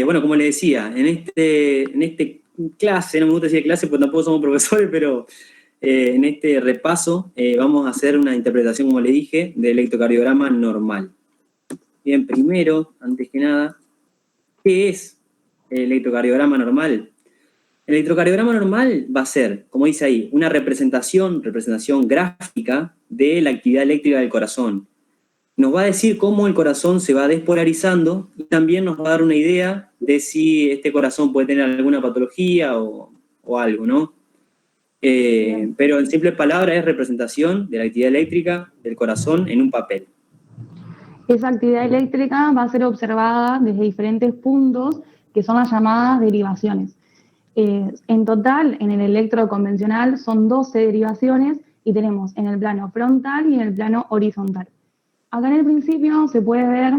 Bueno, como le decía, en este clase, no me gusta decir clase porque tampoco somos profesores, pero en este repaso vamos a hacer una interpretación, como le dije, del electrocardiograma normal. Bien, primero, antes que nada, ¿qué es el electrocardiograma normal? El electrocardiograma normal va a ser, como dice ahí, una representación gráfica de la actividad eléctrica del corazón. Nos va a decir cómo el corazón se va despolarizando y también nos va a dar una idea de si este corazón puede tener alguna patología o algo, ¿no? Pero en simples palabras es representación de la actividad eléctrica del corazón en un papel. Esa actividad eléctrica va a ser observada desde diferentes puntos, que son las llamadas derivaciones. En total, en el electro convencional son 12 derivaciones y tenemos en el plano frontal y en el plano horizontal. Acá en el principio se puede ver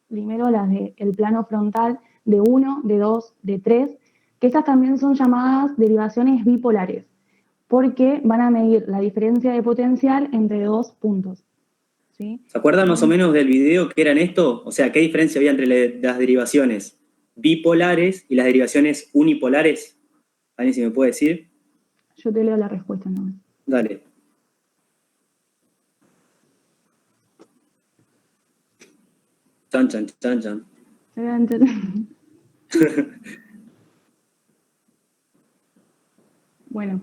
primero las del plano frontal de 1, de 2, de 3, que estas también son llamadas derivaciones bipolares, porque van a medir la diferencia de potencial entre dos puntos. ¿Sí? ¿Se acuerdan más o menos del video que eran esto? O sea, ¿qué diferencia había entre las derivaciones bipolares y las derivaciones unipolares? ¿Alguien si me puede decir? Yo te leo la respuesta, ¿no? Dale. Chan, chan, chan, chan. Bueno,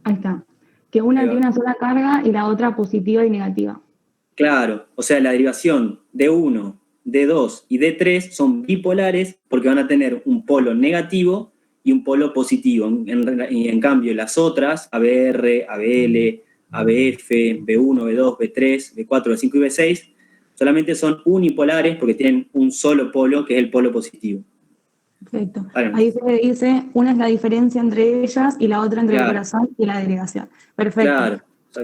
ahí está. Que una tiene una sola carga y la otra positiva y negativa. Claro, o sea, la derivación D1, D2 y D3 son bipolares porque van a tener un polo negativo y un polo positivo. En cambio, las otras, ABR, ABL, ABF, B1, B2, B3, B4, B5 y B6, solamente son unipolares porque tienen un solo polo, que es el polo positivo. Perfecto. Ahí se dice, una es la diferencia entre ellas y la otra entre el corazón y la delegación. Perfecto. Claro.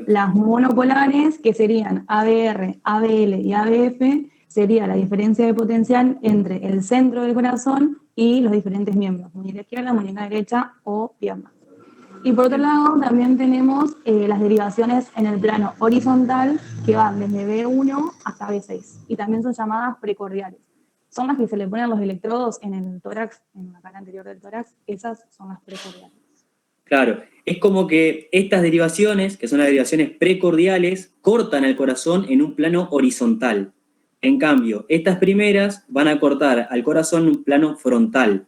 Las monopolares, que serían ABR, ABL y ABF, sería la diferencia de potencial entre el centro del corazón y los diferentes miembros, muñeca izquierda, muñeca derecha o pierna. Y por otro lado, también tenemos las derivaciones en el plano horizontal, que van desde B1 hasta B6, y también son llamadas precordiales. Son las que se le ponen los electrodos en el tórax, en la cara anterior del tórax, esas son las precordiales. Claro, es como que estas derivaciones, que son las derivaciones precordiales, cortan al corazón en un plano horizontal. En cambio, estas primeras van a cortar al corazón en un plano frontal.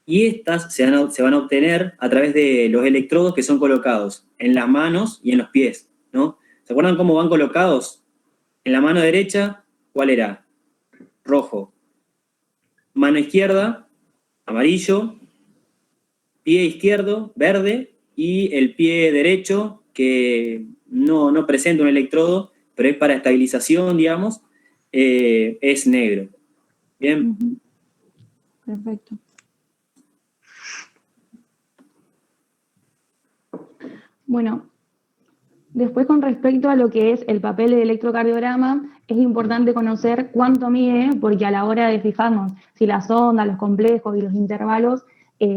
Y estas se van a obtener a través de los electrodos que son colocados en las manos y en los pies, ¿no? ¿Se acuerdan cómo van colocados? En la mano derecha, ¿cuál era? Rojo. Mano izquierda, amarillo. Pie izquierdo, verde, y el pie derecho, que no presenta un electrodo, pero es para estabilización, digamos, es negro. ¿Bien? Perfecto. Bueno, después con respecto a lo que es el papel del electrocardiograma, es importante conocer cuánto mide, porque a la hora de fijarnos si las ondas, los complejos y los intervalos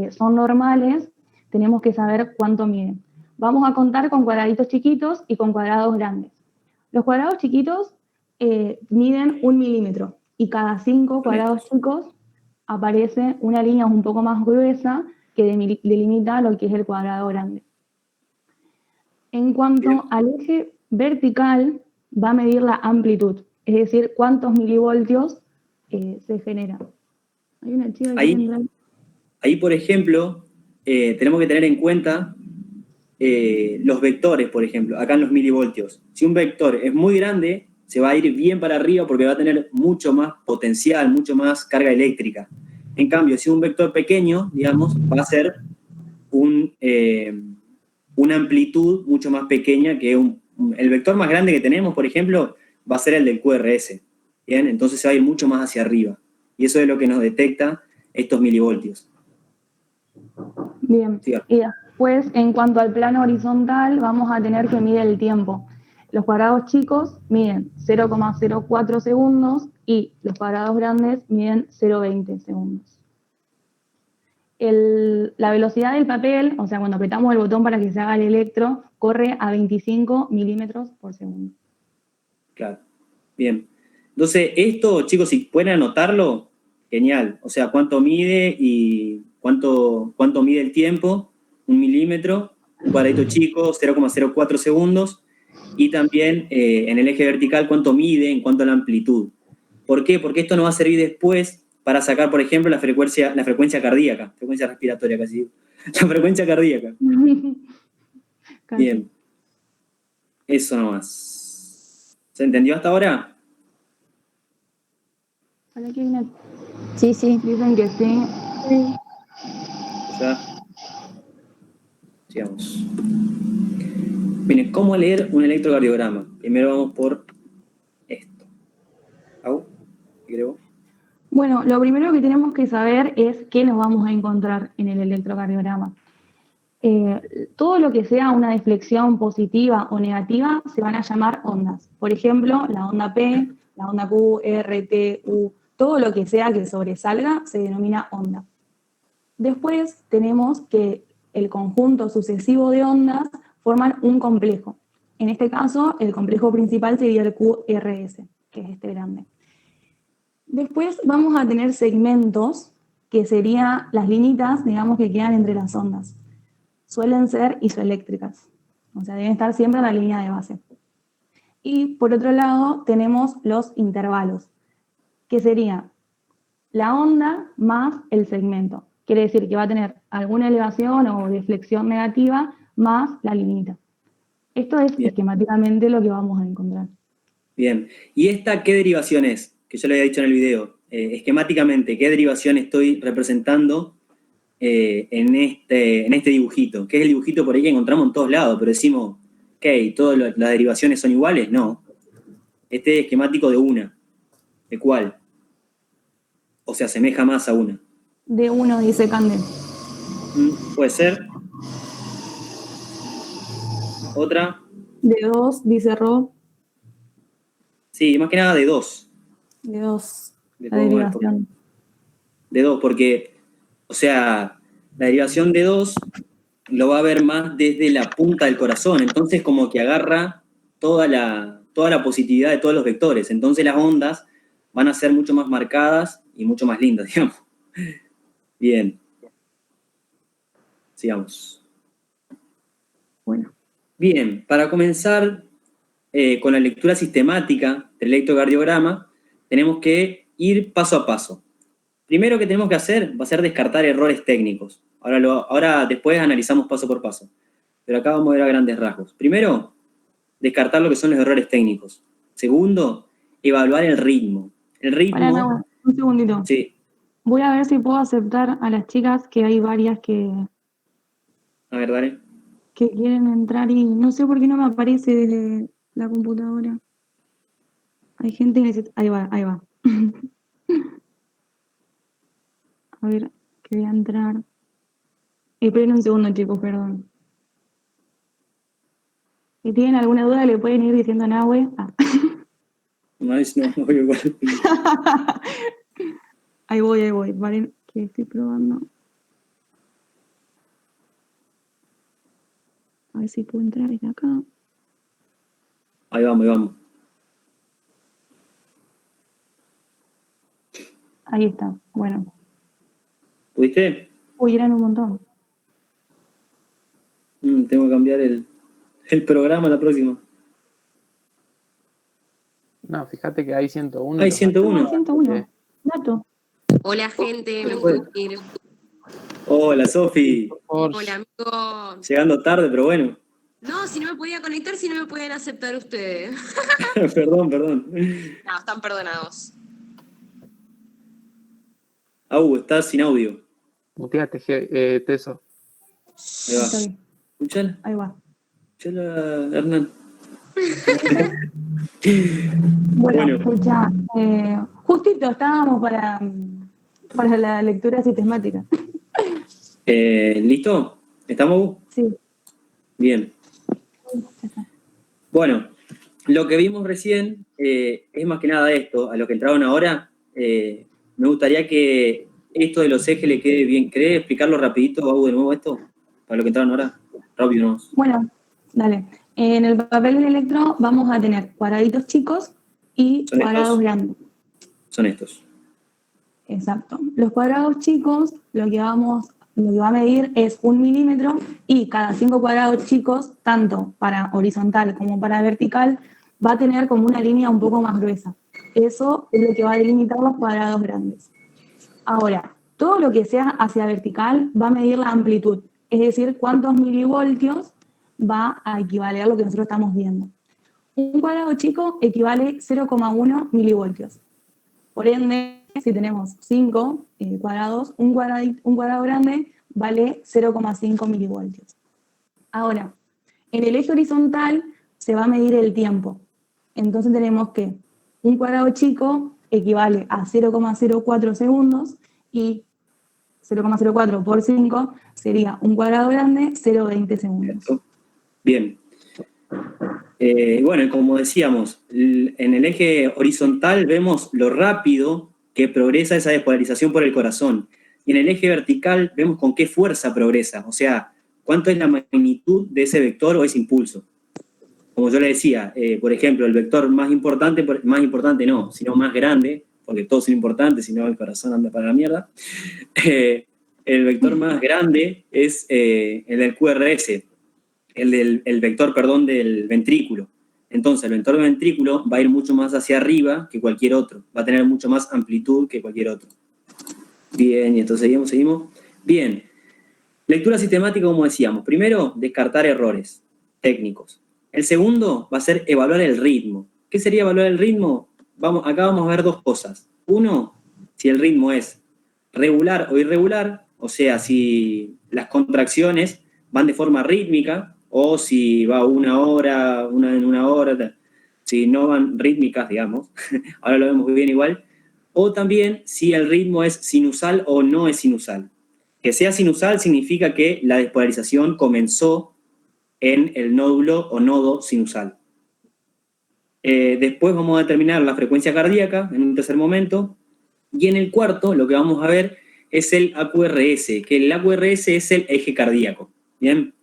son normales, tenemos que saber cuánto mide. Vamos a contar con cuadraditos chiquitos y con cuadrados grandes. Los cuadrados chiquitos miden 1 milímetro y cada 5 cuadrados chicos aparece una línea un poco más gruesa que delimita lo que es el cuadrado grande. En cuanto al eje vertical, va a medir la amplitud, es decir, cuántos milivoltios se generan. Hay una chica que ahí, por ejemplo, tenemos que tener en cuenta los vectores, por ejemplo, acá en los milivoltios. Si un vector es muy grande, se va a ir bien para arriba porque va a tener mucho más potencial, mucho más carga eléctrica. En cambio, si un vector pequeño, digamos, va a ser una amplitud mucho más pequeña que el vector más grande que tenemos, por ejemplo, va a ser el del QRS. ¿Bien? Entonces se va a ir mucho más hacia arriba. Y eso es lo que nos detecta estos milivoltios. Bien. Y después, en cuanto al plano horizontal, vamos a tener que medir el tiempo. Los cuadrados chicos miden 0,04 segundos y los cuadrados grandes miden 0,20 segundos. La velocidad del papel, o sea, cuando apretamos el botón para que se haga el electro, corre a 25 milímetros por segundo. Claro, bien. Entonces, esto, chicos, si pueden anotarlo, genial. O sea, cuánto mide y cuánto mide el tiempo, 1 milímetro, un cuadradito chico, 0,04 segundos, y también en el eje vertical cuánto mide en cuanto a la amplitud. ¿Por qué? Porque esto nos va a servir después para sacar, por ejemplo, la frecuencia cardíaca, frecuencia respiratoria casi, la frecuencia cardíaca. Casi. Bien. Eso nomás. ¿Se entendió hasta ahora? Hola, ¿qué viene? Sí, dicen que sí. Ya. Sigamos. Miren, ¿cómo leer un electrocardiograma? Primero vamos por esto. ¿Au? ¿Qué creo? Bueno, lo primero que tenemos que saber es qué nos vamos a encontrar en el electrocardiograma. Todo lo que sea una deflexión positiva o negativa se van a llamar ondas. Por ejemplo, la onda P, la onda Q, R, T, U, todo lo que sea que sobresalga se denomina onda. Después tenemos que el conjunto sucesivo de ondas forman un complejo. En este caso, el complejo principal sería el QRS, que es este grande. Después vamos a tener segmentos, que serían las linitas, digamos, que quedan entre las ondas. Suelen ser isoeléctricas, o sea, deben estar siempre en la línea de base. Y por otro lado tenemos los intervalos, que sería la onda más el segmento. Quiere decir que va a tener alguna elevación o deflexión negativa más la liminita. Esto es Bien. esquemáticamente lo que vamos a encontrar. Bien. ¿Y esta qué derivación es? Que yo le había dicho en el video. Esquemáticamente, ¿qué derivación estoy representando en este dibujito? Que es el dibujito por ahí que encontramos en todos lados, pero decimos, ok, ¿todas las derivaciones son iguales? No. Este es esquemático de una. ¿De cuál? O se asemeja más a una. De 1, dice Cande. Puede ser. Otra. De 2, dice Ro. Sí, más que nada de 2. De 2, De la derivación. De 2, porque, o sea, la derivación de 2 lo va a ver más desde la punta del corazón, entonces como que agarra toda la positividad de todos los vectores, entonces las ondas van a ser mucho más marcadas y mucho más lindas, digamos. Bien. Sigamos. Bueno. Bien, para comenzar con la lectura sistemática del electrocardiograma, tenemos que ir paso a paso. Primero que tenemos que hacer va a ser descartar errores técnicos. Ahora después analizamos paso por paso. Pero acá vamos a ver a grandes rasgos. Primero, descartar lo que son los errores técnicos. Segundo, evaluar el ritmo. El ritmo... Para, no, un segundito. Sí. Voy a ver si puedo aceptar a las chicas, que hay varias que... A ver, dale. Que quieren entrar y no sé por qué no me aparece desde la computadora. Hay gente que necesita... Ahí va. A ver, que voy a entrar. Esperen un segundo, chicos, perdón. Si tienen alguna duda, le pueden ir diciendo a Nahue. No, voy igual. Ahí voy. Vale, que estoy probando. A ver si puedo entrar desde acá. Ahí vamos. Ahí está, bueno. ¿Pudiste? Uy, eran un montón. Tengo que cambiar el programa la próxima. No, fíjate que hay 101. Hay 101. 101. Dato. Hola gente, me puedo ir. Hola, Sofi. Hola amigos. Llegando tarde, pero bueno. No, si no me podía conectar, si no me pueden aceptar ustedes. Perdón. No, están perdonados. Estás sin audio. Muteate, Teso. Ahí va. Escuchala. Ahí va. Escuchala, Hernán. Bueno, escucha, justito estábamos para la lectura sistemática. ¿Listo? ¿Estamos? Sí. Bien. Bueno, lo que vimos recién es más que nada esto. A los que entraron ahora, me gustaría que esto de los ejes le quede bien. ¿Querés explicarlo rapidito, Bau, de nuevo esto? Para los que entraron ahora. Rápido nomás. Bueno, dale. En el papel del electro vamos a tener cuadraditos chicos y ¿Son cuadrados estos? grandes. Son estos. Exacto. Los cuadrados chicos, lo que va a medir es 1 milímetro y cada 5 cuadrados chicos, tanto para horizontal como para vertical, va a tener como una línea un poco más gruesa. Eso es lo que va a delimitar los cuadrados grandes. Ahora, todo lo que sea hacia vertical va a medir la amplitud, es decir, cuántos milivoltios va a equivaler a lo que nosotros estamos viendo. Un cuadrado chico equivale 0,1 milivoltios. Por ende, si tenemos 5 cuadrados, un cuadrado grande vale 0,5 milivoltios. Ahora, en el eje horizontal se va a medir el tiempo. Entonces tenemos que un cuadrado chico equivale a 0,04 segundos y 0,04 por 5 sería un cuadrado grande, 0,20 segundos. Bien. Bueno, como decíamos, en el eje horizontal vemos lo rápido que progresa esa despolarización por el corazón. Y en el eje vertical vemos con qué fuerza progresa, o sea, cuánto es la magnitud de ese vector o ese impulso. Como yo le decía, por ejemplo, el vector más importante no, sino más grande, porque todos son importantes, si no el corazón anda para la mierda. El vector más grande es el del QRS, el vector, perdón, del ventrículo. Entonces, el vector del ventrículo va a ir mucho más hacia arriba que cualquier otro, va a tener mucho más amplitud que cualquier otro. Bien, y entonces seguimos. Bien, lectura sistemática, como decíamos. Primero, descartar errores técnicos. El segundo va a ser evaluar el ritmo. ¿Qué sería evaluar el ritmo? Acá vamos a ver dos cosas. Uno, si el ritmo es regular o irregular, o sea, si las contracciones van de forma rítmica, o si va una hora, una en una hora, si no van rítmicas, digamos, ahora lo vemos bien igual, o también si el ritmo es sinusal o no es sinusal. Que sea sinusal significa que la despolarización comenzó en el nódulo o nodo sinusal. Después vamos a determinar la frecuencia cardíaca en un tercer momento, y en el cuarto lo que vamos a ver es el AQRS, que el AQRS es el eje cardíaco, ¿bien?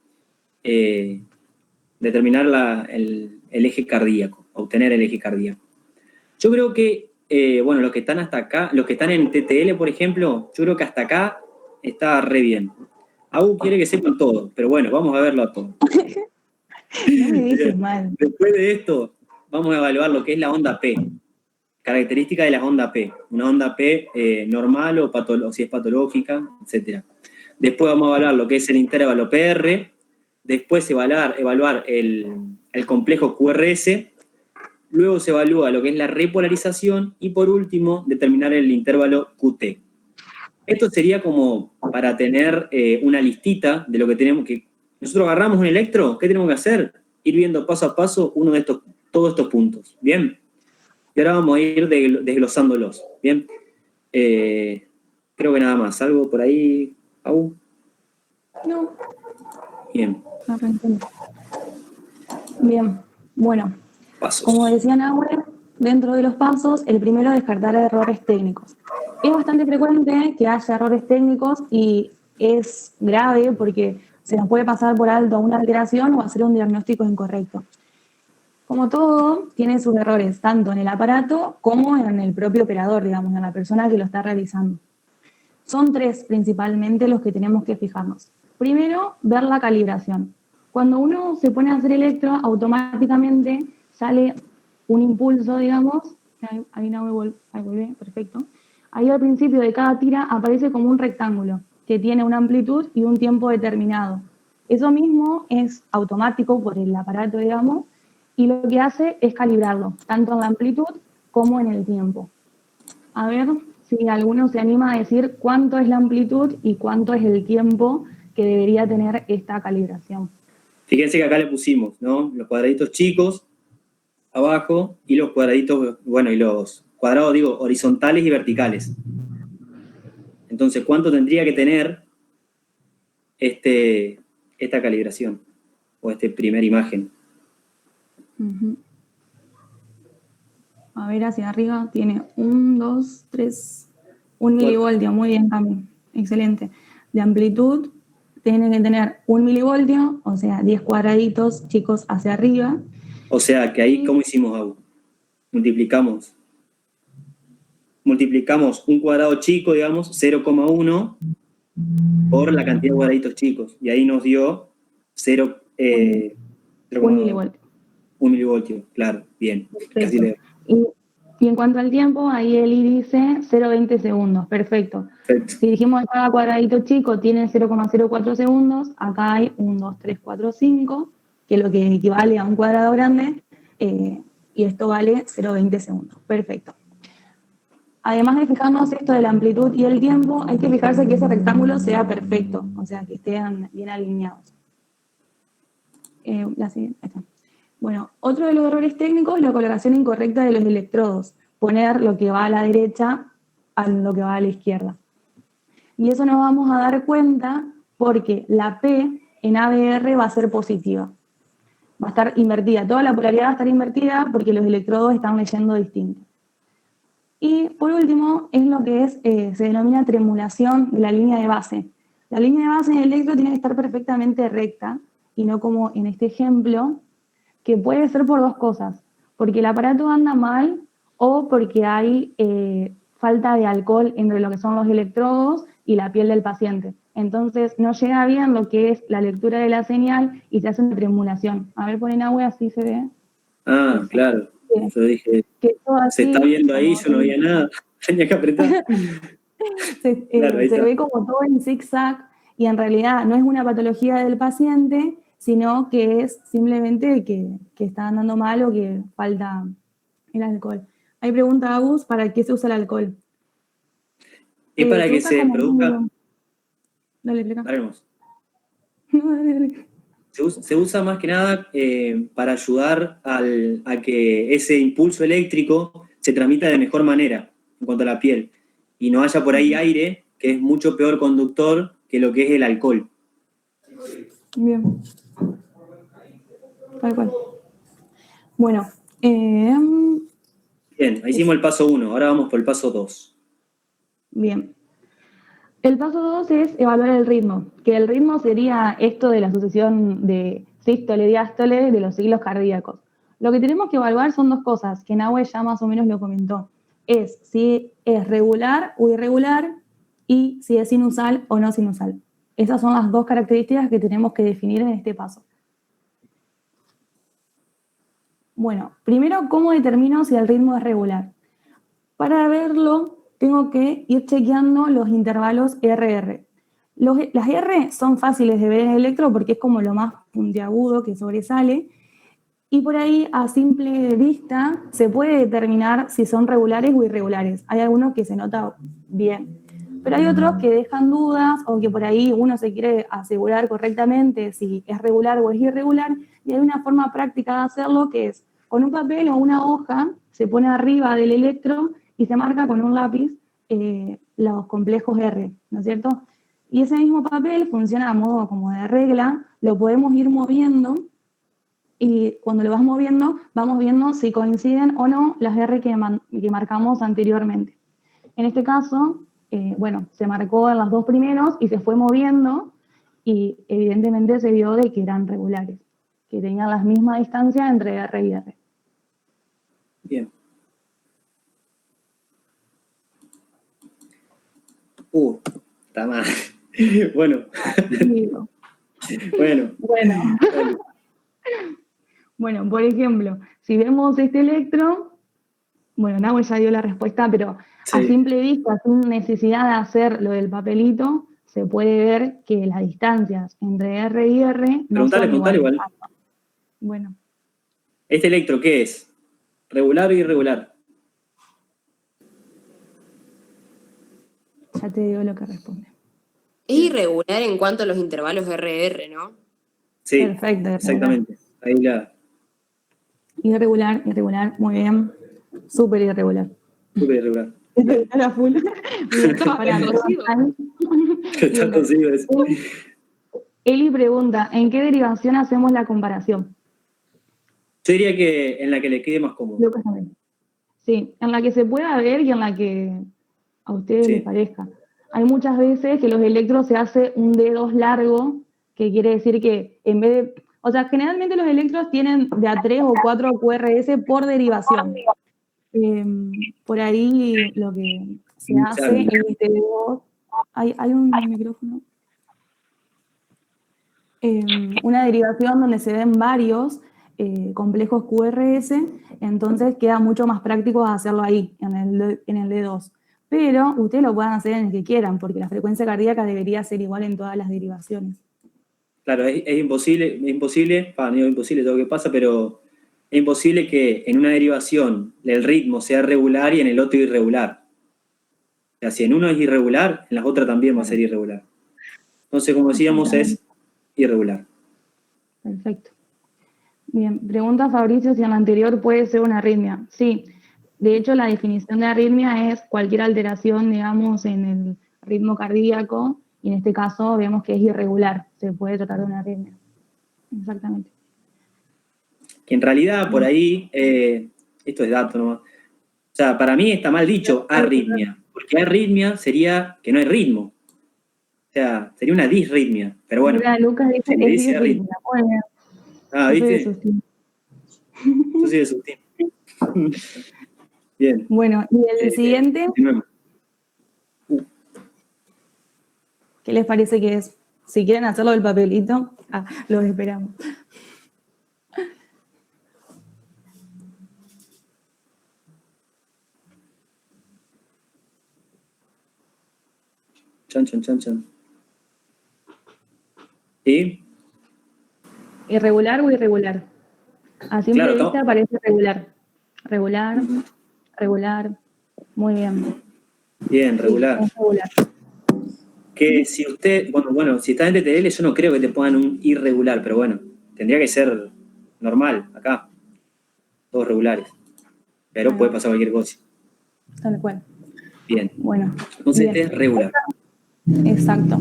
Determinar el eje cardíaco, obtener el eje cardíaco. Yo creo que, bueno, los que están hasta acá, los que están en TTL, por ejemplo, yo creo que hasta acá está re bien. Aún quiere que sepan todo, pero bueno, vamos a verlo a todo. No me dices mal. Después de esto, vamos a evaluar lo que es la onda P. Característica de la onda P. Una onda P normal o si es patológica, etc. Después vamos a evaluar lo que es el intervalo PR. Después evaluar el complejo QRS. Luego se evalúa lo que es la repolarización. Y por último, determinar el intervalo QT. Esto sería como para tener una listita de lo que tenemos que... Nosotros agarramos un electro, ¿qué tenemos que hacer? Ir viendo paso a paso todos estos puntos, ¿bien? Y ahora vamos a ir desglosándolos, ¿bien? Creo que nada más. ¿Algo por ahí, Pau? No. Bien. Bien, bueno. Pasos. Como decían ahora, dentro de los pasos, el primero es descartar errores técnicos. Es bastante frecuente que haya errores técnicos y es grave porque se nos puede pasar por alto una alteración o hacer un diagnóstico incorrecto. Como todo, tiene sus errores, tanto en el aparato como en el propio operador, digamos, en la persona que lo está realizando. Son tres principalmente los que tenemos que fijarnos. Primero, ver la calibración. Cuando uno se pone a hacer electro, automáticamente sale un impulso, digamos, ahí vuelve, perfecto. Ahí al principio de cada tira aparece como un rectángulo que tiene una amplitud y un tiempo determinado. Eso mismo es automático por el aparato, digamos, y lo que hace es calibrarlo, tanto en la amplitud como en el tiempo. A ver si alguno se anima a decir cuánto es la amplitud y cuánto es el tiempo que debería tener esta calibración. Fíjense que acá le pusimos, ¿no? Los cuadraditos chicos abajo y los cuadraditos, bueno, y los cuadrados, digo, horizontales y verticales. Entonces, ¿cuánto tendría que tener esta calibración? O primera imagen. A ver, hacia arriba tiene 1, 2, 3, 1 milivoltio, muy bien también, excelente. De amplitud tiene que tener 1 milivoltio, o sea, 10 cuadraditos chicos hacia arriba. O sea, que ahí, ¿cómo hicimos, Agu? multiplicamos un cuadrado chico, digamos, 0,1, por la cantidad de cuadraditos chicos. Y ahí nos dio 1 milivoltio. 1 milivoltio, claro, bien. Casi Perfecto. Y en cuanto al tiempo, ahí Eli dice 0,20 segundos. Perfecto. perfecto. Si dijimos que cada cuadradito chico tiene 0,04 segundos, acá hay 1, 2, 3, 4, 5, que es lo que equivale a un cuadrado grande, y esto vale 0,20 segundos. Perfecto. Además de fijarnos esto de la amplitud y el tiempo, hay que fijarse que ese rectángulo sea perfecto, o sea, que estén bien alineados. La siguiente, ahí está. Bueno, otro de los errores técnicos es la colocación incorrecta de los electrodos. Poner lo que va a la derecha a lo que va a la izquierda. Y eso nos vamos a dar cuenta porque la P en ABR va a ser positiva. Va a estar invertida. Toda la polaridad va a estar invertida porque los electrodos están leyendo distinto. Y por último, es lo que se denomina tremulación de la línea de base. La línea de base en el electro tiene que estar perfectamente recta y no como en este ejemplo, que puede ser por dos cosas, porque el aparato anda mal o porque hay falta de alcohol entre lo que son los electrodos y la piel del paciente. Entonces no llega bien lo que es la lectura de la señal y se hace una tremulación. A ver, ponen agua, así se ve. Ah, Eso. claro. Sí. Yo dije, se está viendo ahí, yo no veía nada. Tenía que apretar. Claro, ahí Se está. ve como todo en zigzag y en realidad no es una patología del paciente, sino que es simplemente que está andando mal o que falta el alcohol. Hay pregunta, Agus, ¿para qué se usa el alcohol? Es para que usa se como produzca. Dale, explica. Haremos. No, dale. Se usa más que nada para ayudar a que ese impulso eléctrico se transmita de mejor manera en cuanto a la piel y no haya por ahí aire, que es mucho peor conductor que lo que es el alcohol. Bien. Tal cual. Bueno. Bien, ahí hicimos el paso 1, ahora vamos por el paso 2. Bien. El paso 2 es evaluar el ritmo, que el ritmo sería esto de la sucesión de sístole y diástole de los ciclos cardíacos. Lo que tenemos que evaluar son dos cosas, que Nahue ya más o menos lo comentó. Es si es regular o irregular y si es sinusal o no sinusal. Esas son las dos características que tenemos que definir en este paso. Bueno, primero, ¿cómo determino si el ritmo es regular? Para verlo, tengo que ir chequeando los intervalos RR. Las R son fáciles de ver en el electro porque es como lo más puntiagudo que sobresale, y por ahí a simple vista se puede determinar si son regulares o irregulares. Hay algunos que se nota bien, pero hay otros que dejan dudas o que por ahí uno se quiere asegurar correctamente si es regular o es irregular, y hay una forma práctica de hacerlo que es con un papel o una hoja, se pone arriba del electro y se marca con un lápiz los complejos R, ¿no es cierto? Y ese mismo papel funciona a modo como de regla, lo podemos ir moviendo y cuando lo vas moviendo, vamos viendo si coinciden o no las R que marcamos anteriormente. En este caso, bueno, se marcó en los dos primeros y se fue moviendo y evidentemente se vio de que eran regulares, que tenían la misma distancia entre R y R. Bien. Está mal. Bueno. Bueno, por ejemplo, si vemos este electro, bueno, Nahue ya dio la respuesta, pero sí. A simple vista, sin necesidad de hacer lo del papelito, se puede ver que las distancias entre R y R no son iguales. Igual. Bueno. ¿Este electro qué es? ¿Regular o irregular? Ya te digo lo que responde. Es irregular en cuanto a los intervalos RR, ¿no? Sí, perfecto, exactamente. Ahí la... Irregular, muy bien. Súper irregular. Súper irregular. Está full. Está consigo eso. Eli pregunta, ¿en qué derivación hacemos la comparación? Yo diría que en la que le quede más cómodo. Sí, en la que se pueda ver y en la que a ustedes les parezca. Hay muchas veces que los electros se hace un D2 largo, que quiere decir que en vez de... O sea, generalmente los electros tienen de a 3 o 4 QRS por derivación. Por ahí lo que se hace es este dedo. Hay un micrófono. Una derivación donde se ven varios complejos QRS, entonces queda mucho más práctico hacerlo ahí, en el D2. Pero ustedes lo pueden hacer en el que quieran, porque la frecuencia cardíaca debería ser igual en todas las derivaciones. Claro, es imposible, no imposible todo lo que pasa, pero es imposible que en una derivación el ritmo sea regular y en el otro irregular. O sea, si en uno es irregular, en las otras también va a ser irregular. Entonces, como decíamos, es irregular. Perfecto. Bien, pregunta Fabricio si en la anterior puede ser una arritmia. Sí, de hecho la definición de arritmia es cualquier alteración, digamos, en el ritmo cardíaco, y en este caso vemos que es irregular, se puede tratar de una arritmia. Exactamente. Que en realidad, por ahí, esto es dato nomás. O sea, para mí está mal dicho arritmia, porque arritmia sería que no hay ritmo. O sea, sería una disritmia, pero bueno. Mira, Lucas dice, se le es dice arritmia. disritmia. Muy bien. Ah, Yo soy de ¿viste? sus team. Yo soy de su team. Bien. Bueno, y el siguiente, Continuemos. ¿qué les parece que es? Si quieren hacerlo del papelito, los esperamos. Chan. ¿Sí? ¿Irregular o irregular? A simple Claro, vista parece regular. Regular. Muy bien. Bien, regular. Sí, es regular. Que si usted, bueno, si está en TTL, yo no creo que te pongan un irregular, pero bueno, tendría que ser normal, acá. Todos regulares. Pero puede pasar cualquier cosa. Tal cual. Bien. Bueno. Entonces bien. este es regular. Exacto.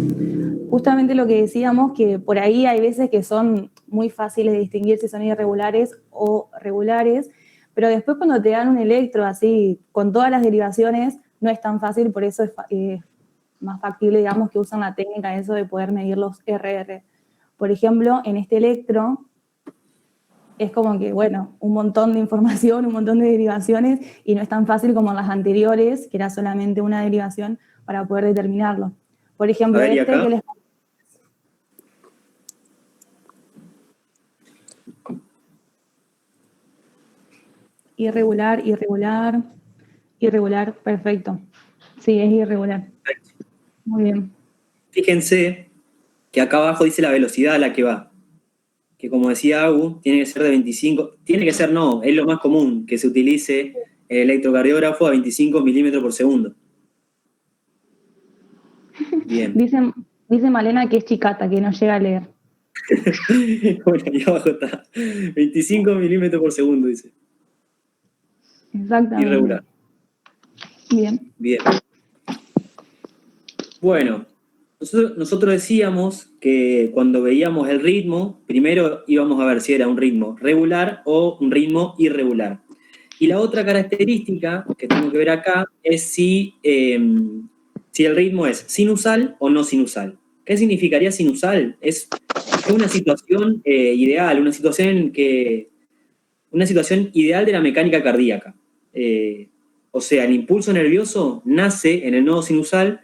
Justamente lo que decíamos, que por ahí hay veces que son muy fáciles de distinguir si son irregulares o regulares, pero después cuando te dan un electro así, con todas las derivaciones, no es tan fácil, por eso es más factible, digamos, que usan la técnica eso de poder medir los RR. Por ejemplo, en este electro, es como que, bueno, un montón de información, un montón de derivaciones, y no es tan fácil como en las anteriores, que era solamente una derivación para poder determinarlo. Por ejemplo, A ver, ¿y este acá? que les... Irregular, perfecto. Sí, es irregular. Muy bien. Fíjense que acá abajo dice la velocidad a la que va. Que como decía Agu, tiene que ser de 25, tiene que ser no, es lo más común que se utilice el electrocardiógrafo a 25 milímetros por segundo. Bien. Dice Malena que es chicata, que no llega a leer. Bueno, ahí abajo está. 25 milímetros por segundo, dice. Exactamente. Irregular. Bien. Bueno, nosotros decíamos que cuando veíamos el ritmo, primero íbamos a ver si era un ritmo regular o un ritmo irregular. Y la otra característica que tengo que ver acá es si el ritmo es sinusal o no sinusal. ¿Qué significaría sinusal? Es una situación ideal, una situación ideal de la mecánica cardíaca. O sea, el impulso nervioso nace en el nodo sinusal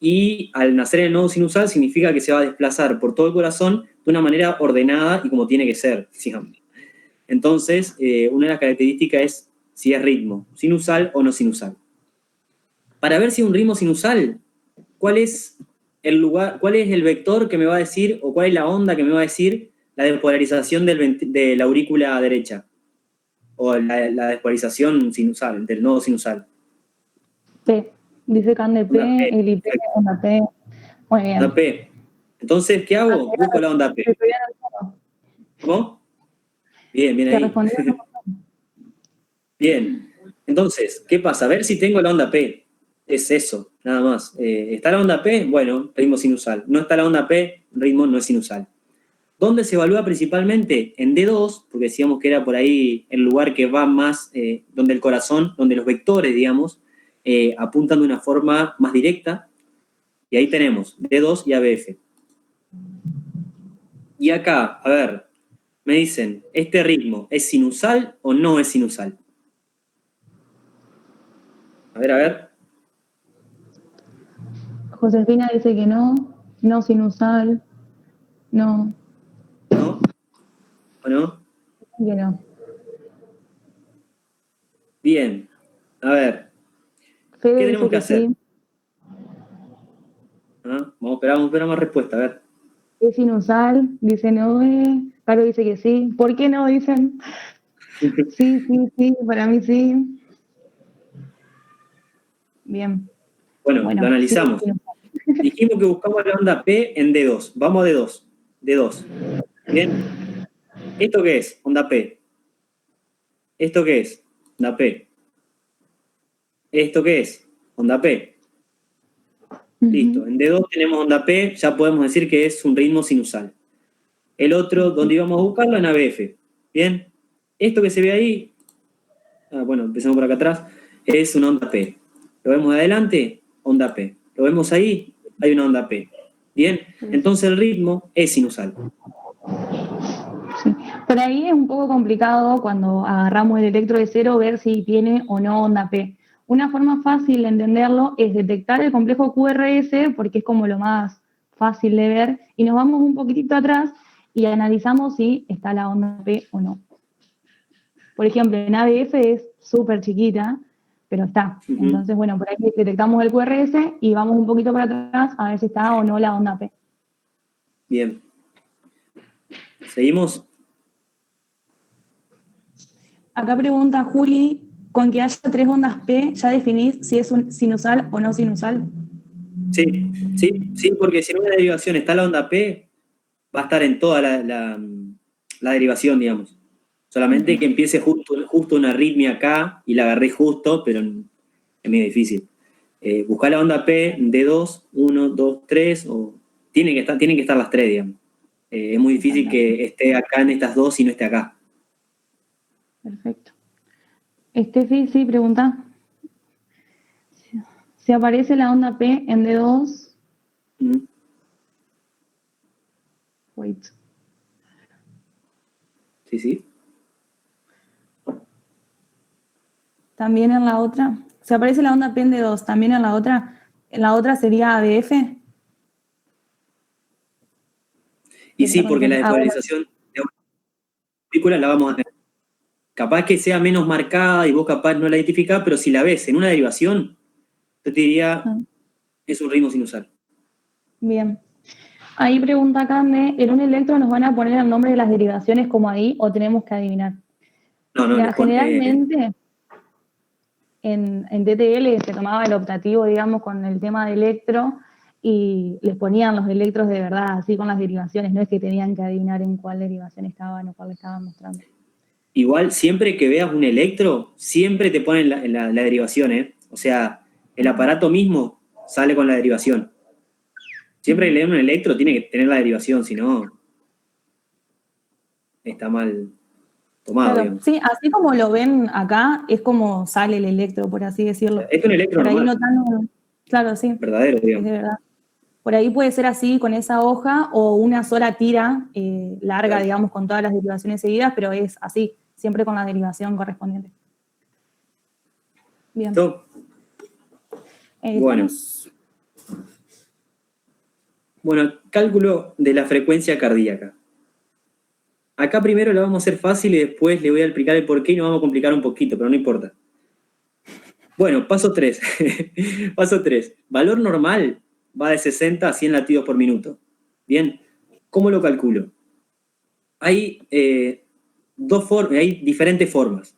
y al nacer en el nodo sinusal significa que se va a desplazar por todo el corazón de una manera ordenada y como tiene que ser, digamos. Entonces, una de las características es si es ritmo sinusal o no sinusal. Para ver si es un ritmo sinusal, ¿cuál es el vector que me va a decir, o cuál es la onda que me va a decir la despolarización de la aurícula derecha? O la despolarización sinusal, del nodo sinusal. P. Dice Can de P, el IP, onda P. Muy bien. Onda P. Entonces, ¿qué hago? Busco la onda P. ¿Cómo? Bien ahí. Bien. Entonces, ¿qué pasa? A ver si tengo la onda P. Es eso, nada más. ¿Está la onda P? Bueno, ritmo sinusal. ¿No está la onda P? Ritmo no es sinusal. ¿Dónde se evalúa principalmente? En D2, porque decíamos que era por ahí el lugar que va más, donde el corazón, donde los vectores, digamos, apuntan de una forma más directa. Y ahí tenemos D2 y ABF. Y acá, a ver, me dicen, ¿este ritmo es sinusal o no es sinusal? A ver, a ver. Josefina dice que no, no sinusal, no, ¿No? ¿O no? que no. Bien. A ver, ¿qué Fede tenemos dice que que hacer? sí, ¿Ah? Vamos a esperar más respuesta, a ver. es sinusal, dice no, Caro dice que sí. ¿Por qué no? Dicen. Sí, sí, sí, para mí sí. Bien, Bueno, lo bueno, sí, analizamos. sinusal. Dijimos que buscamos la onda P en D2. Vamos a D2. D2. Bien. ¿Esto qué es? Onda P. ¿Esto qué es? Onda P. ¿Esto qué es? Onda P. Listo. En D2 tenemos onda P, ya podemos decir que es un ritmo sinusal. El otro, donde íbamos a buscarlo, en ABF. Bien. Esto que se ve ahí, bueno, empezamos por acá atrás, es una onda P. Lo vemos de adelante, onda P. Lo vemos ahí, hay una onda P. Bien. Entonces el ritmo es sinusal. Sí. Por ahí es un poco complicado cuando agarramos el electro de cero ver si tiene o no onda P. Una forma fácil de entenderlo es detectar el complejo QRS, porque es como lo más fácil de ver, y nos vamos un poquitito atrás y analizamos si está la onda P o no. Por ejemplo, en ABF es súper chiquita, pero está. Ujú. Entonces, bueno, por ahí detectamos el QRS y vamos un poquito para atrás a ver si está o no la onda P. Bien. ¿Seguimos? Acá pregunta Juli, con que haya tres ondas P, ¿ya definís si es un sinusal o no sinusal? Sí, sí, sí, porque si en una derivación está la onda P, va a estar en toda la derivación, digamos. Solamente que empiece justo una arritmia acá y la agarré justo, pero es medio difícil. Buscar la onda P de 2, 1, 2, 3, o tienen que estar las tres, digamos. Es muy difícil que esté acá en estas dos y no esté acá. Perfecto. Estefi, sí, pregunta. Si aparece la onda P en D2, ¿Mm? wait. Sí, sí. También en la otra. Si aparece la onda P en D2, también en la otra sería ABF. Y sí, porque la Bueno, despolarización de una película la vamos a tener. Capaz que sea menos marcada y vos capaz no la identificás, pero si la ves en una derivación, yo te diría, es un ritmo sinusal. bien. Ahí pregunta Cande, ¿en un electro nos van a poner el nombre de las derivaciones como ahí o tenemos que adivinar? No, no, Mira, generalmente en TTL se tomaba el optativo, digamos, con el tema de electro y les ponían los electros de verdad, así con las derivaciones, no es que tenían que adivinar en cuál derivación estaban o cuál estaban mostrando. igual siempre que veas un electro, siempre te ponen la derivación, ¿eh? O sea, el aparato mismo sale con la derivación. Siempre que leen un electro tiene que tener la derivación, si no, está mal tomado, Claro, digamos. sí, así como lo ven acá, es como sale el electro, por así decirlo. Es un electro Por ahí normal, notando, claro, sí, verdadero, es digamos. de verdad. Por ahí puede ser así con esa hoja o una sola tira larga, Claro. digamos, con todas las derivaciones seguidas, pero es así, siempre con la derivación correspondiente. Bien. ¿Listo? Bueno. ¿Estamos? Bueno, cálculo de la frecuencia cardíaca. Acá primero lo vamos a hacer fácil y después le voy a explicar el porqué y nos vamos a complicar un poquito, pero no importa. Bueno, paso 3. Paso 3. Valor normal va de 60 a 100 latidos por minuto. Bien, ¿cómo lo calculo? Hay, hay diferentes formas.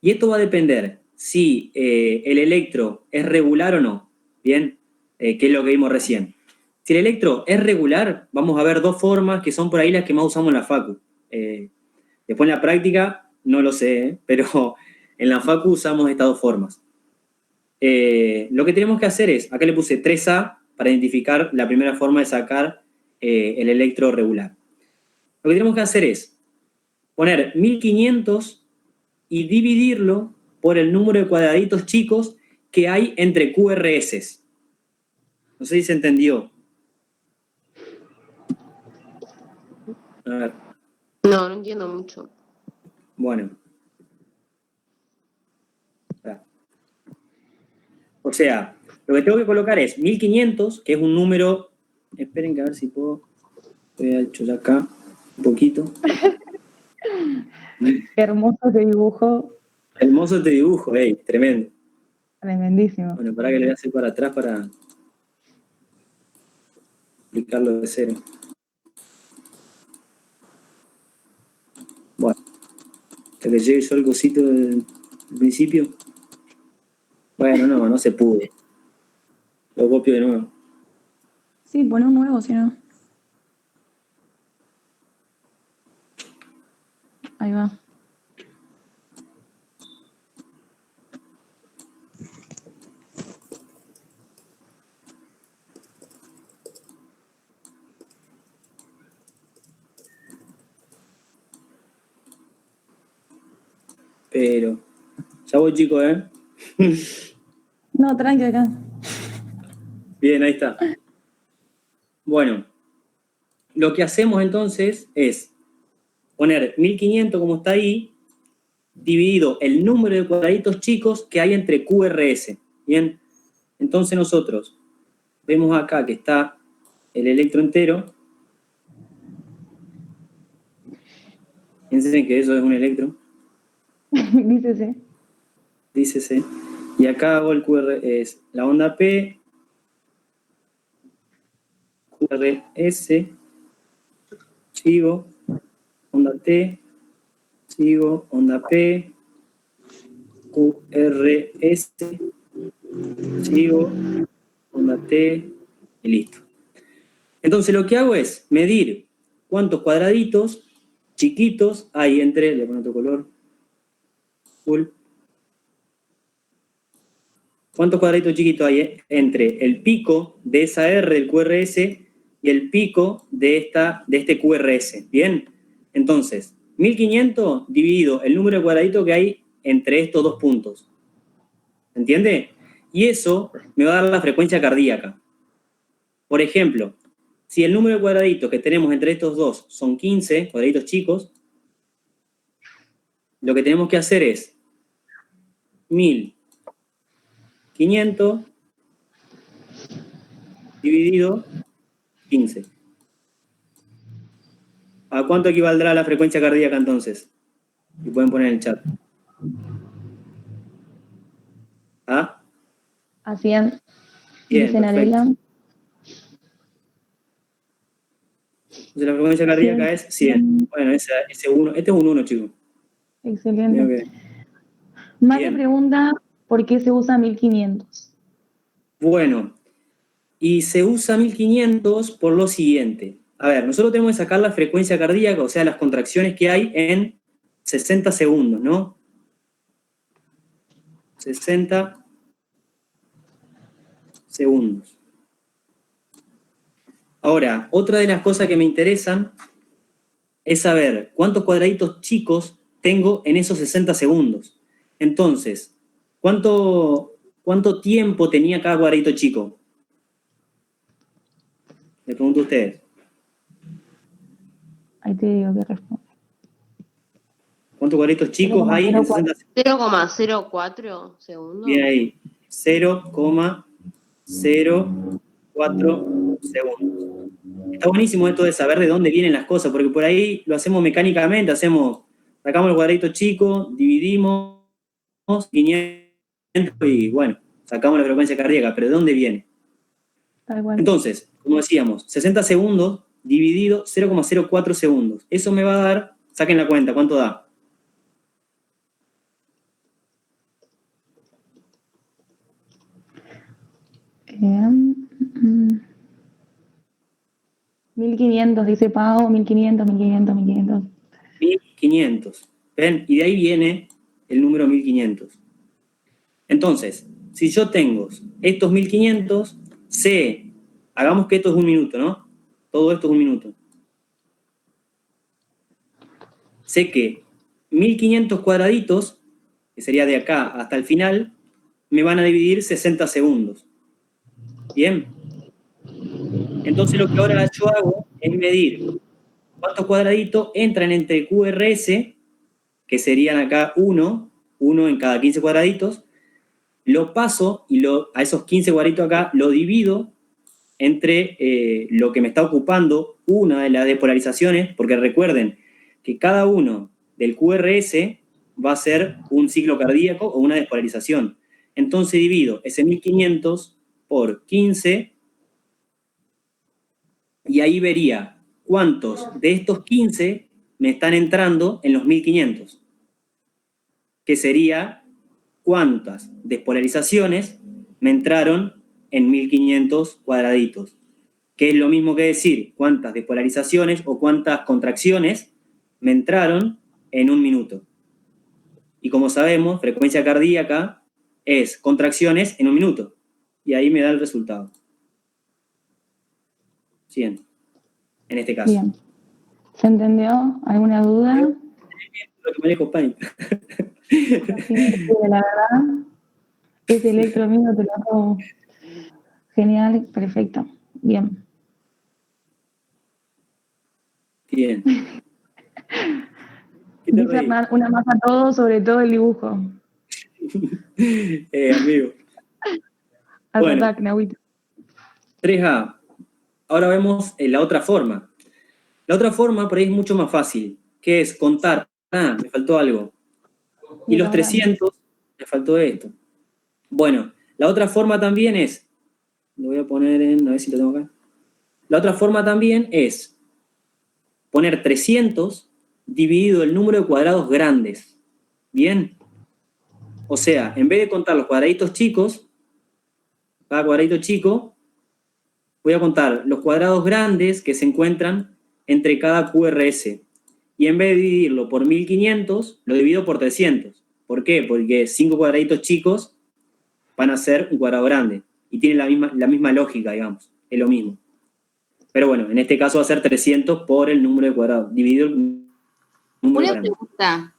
Y esto va a depender si el electro es regular o no. Bien, que es lo que vimos recién. Si el electro es regular, vamos a ver dos formas que son por ahí las que más usamos en la facu. Después en la práctica, no lo sé, pero en la facu usamos estas dos formas. Lo que tenemos que hacer es, acá le puse 3A para identificar la primera forma de sacar el electro regular. Lo que tenemos que hacer es poner 1500 y dividirlo por el número de cuadraditos chicos que hay entre QRS. No sé si se entendió. A ver, No, no entiendo mucho. bueno. Espera. O sea, lo que tengo que colocar es 1500, que es un número... Esperen que a ver si puedo... Voy a hecho ya acá un poquito. Qué hermoso ese dibujo, Hermoso este dibujo, tremendo. tremendísimo. Bueno, para que le voy a hacer para atrás para explicarlo de cero. Bueno, hasta que llegue yo el cosito del principio. Bueno, no se pudo. Lo copio de nuevo. Sí, pone un nuevo, si no. Ahí va. Pero, ya voy, chicos, No, tranqui acá. Bien, ahí está. Bueno, lo que hacemos entonces es poner 1500 como está ahí, dividido el número de cuadraditos chicos que hay entre QRS. Bien, entonces nosotros vemos acá que está el electro entero. Piensen que eso es un electón. Dícese. Dícese. Y acá hago el QR, es la onda P, QRS, sigo, onda T, sigo, onda P, QRS, sigo, onda T, y listo. Entonces lo que hago es medir cuántos cuadraditos chiquitos hay entre, le pongo otro color, full. ¿Cuántos cuadraditos chiquitos hay entre el pico de esa R del QRS y el pico de este QRS? Bien, entonces, 1500 dividido el número de cuadraditos que hay entre estos dos puntos. ¿Entiende? Y eso me va a dar la frecuencia cardíaca. Por ejemplo, si el número de cuadraditos que tenemos entre estos dos son 15 cuadraditos chicos, lo que tenemos que hacer es 1500 dividido 15. ¿A cuánto equivaldrá la frecuencia cardíaca entonces? Y pueden poner en el chat. ¿Ah? A 100. Bien, Dicen perfecto. Arela. Entonces la frecuencia cardíaca es 100. Bueno, ese 1, este es un 1, chicos. Excelente. Mate Bien. pregunta, ¿por qué se usa 1500? Bueno, y se usa 1500 por lo siguiente. A ver, nosotros tenemos que sacar la frecuencia cardíaca, o sea, las contracciones que hay en 60 segundos, ¿no? 60 segundos. Ahora, otra de las cosas que me interesan es saber cuántos cuadraditos chicos tengo en esos 60 segundos. Entonces, ¿cuánto tiempo tenía cada cuadradito chico? Le pregunto a ustedes. Ahí te digo que responde. ¿Cuántos cuadraditos chicos hay en 60 segundos? 0,04 segundos. Bien ahí. 0,04 segundos. Está buenísimo esto de saber de dónde vienen las cosas, porque por ahí lo hacemos mecánicamente, sacamos el cuadradito chico, dividimos 500 y bueno, sacamos la frecuencia cardíaca, pero ¿de dónde viene? Tal cual. Entonces, como decíamos, 60 segundos dividido 0,04 segundos. Eso me va a dar, saquen la cuenta, ¿cuánto da? Eh, 1500, dice Pau, 1500, 1500, 1500. 1500. ¿Ven? Y de ahí viene el número 1500. Entonces, si yo tengo estos 1500, sé, hagamos que esto es un minuto, ¿no? Todo esto es un minuto. Sé que 1500 cuadraditos, que sería de acá hasta el final, me van a dividir 60 segundos. ¿Bien? Entonces lo que ahora yo hago es medir cuántos cuadraditos entran entre QRS, que serían acá 1 en cada 15 cuadraditos, lo paso y a esos 15 cuadraditos acá lo divido entre lo que me está ocupando una de las despolarizaciones, porque recuerden que cada uno del QRS va a ser un ciclo cardíaco o una despolarización. Entonces divido ese 1500 por 15 y ahí vería cuántos de estos 15 me están entrando en los 1500, que sería cuántas despolarizaciones me entraron en 1500 cuadraditos, que es lo mismo que decir cuántas despolarizaciones o cuántas contracciones me entraron en un minuto. Y como sabemos, frecuencia cardíaca es contracciones en un minuto, y ahí me da el resultado. 100, en este caso. Bien. ¿Se entendió? ¿Alguna duda? Lo que manejo Paint. Sí, la verdad, ese electro mío te lo hago genial, perfecto. Bien. Bien. ¿Qué te Dice reí? una más a todos, sobre todo el dibujo. Amigo. Al Bueno. ataque, Nahuito. 3A. Ahora vemos la otra forma. La otra forma por ahí es mucho más fácil, que es contar. Ah, me faltó algo. Y los 300, me faltó esto. Bueno, la otra forma también es, lo voy a poner en, a ver si lo tengo acá. La otra forma también es poner 300 dividido el número de cuadrados grandes. ¿Bien? O sea, en vez de contar los cuadraditos chicos, cada cuadradito chico, voy a contar los cuadrados grandes que se encuentran entre cada QRS. Y en vez de dividirlo por 1500, lo divido por 300. ¿Por qué? Porque 5 cuadraditos chicos van a ser un cuadrado grande. Y tiene la misma lógica, digamos. Es lo mismo. Pero bueno, en este caso va a ser 300 por el número de cuadrados. Dividido el número Una grande. pregunta.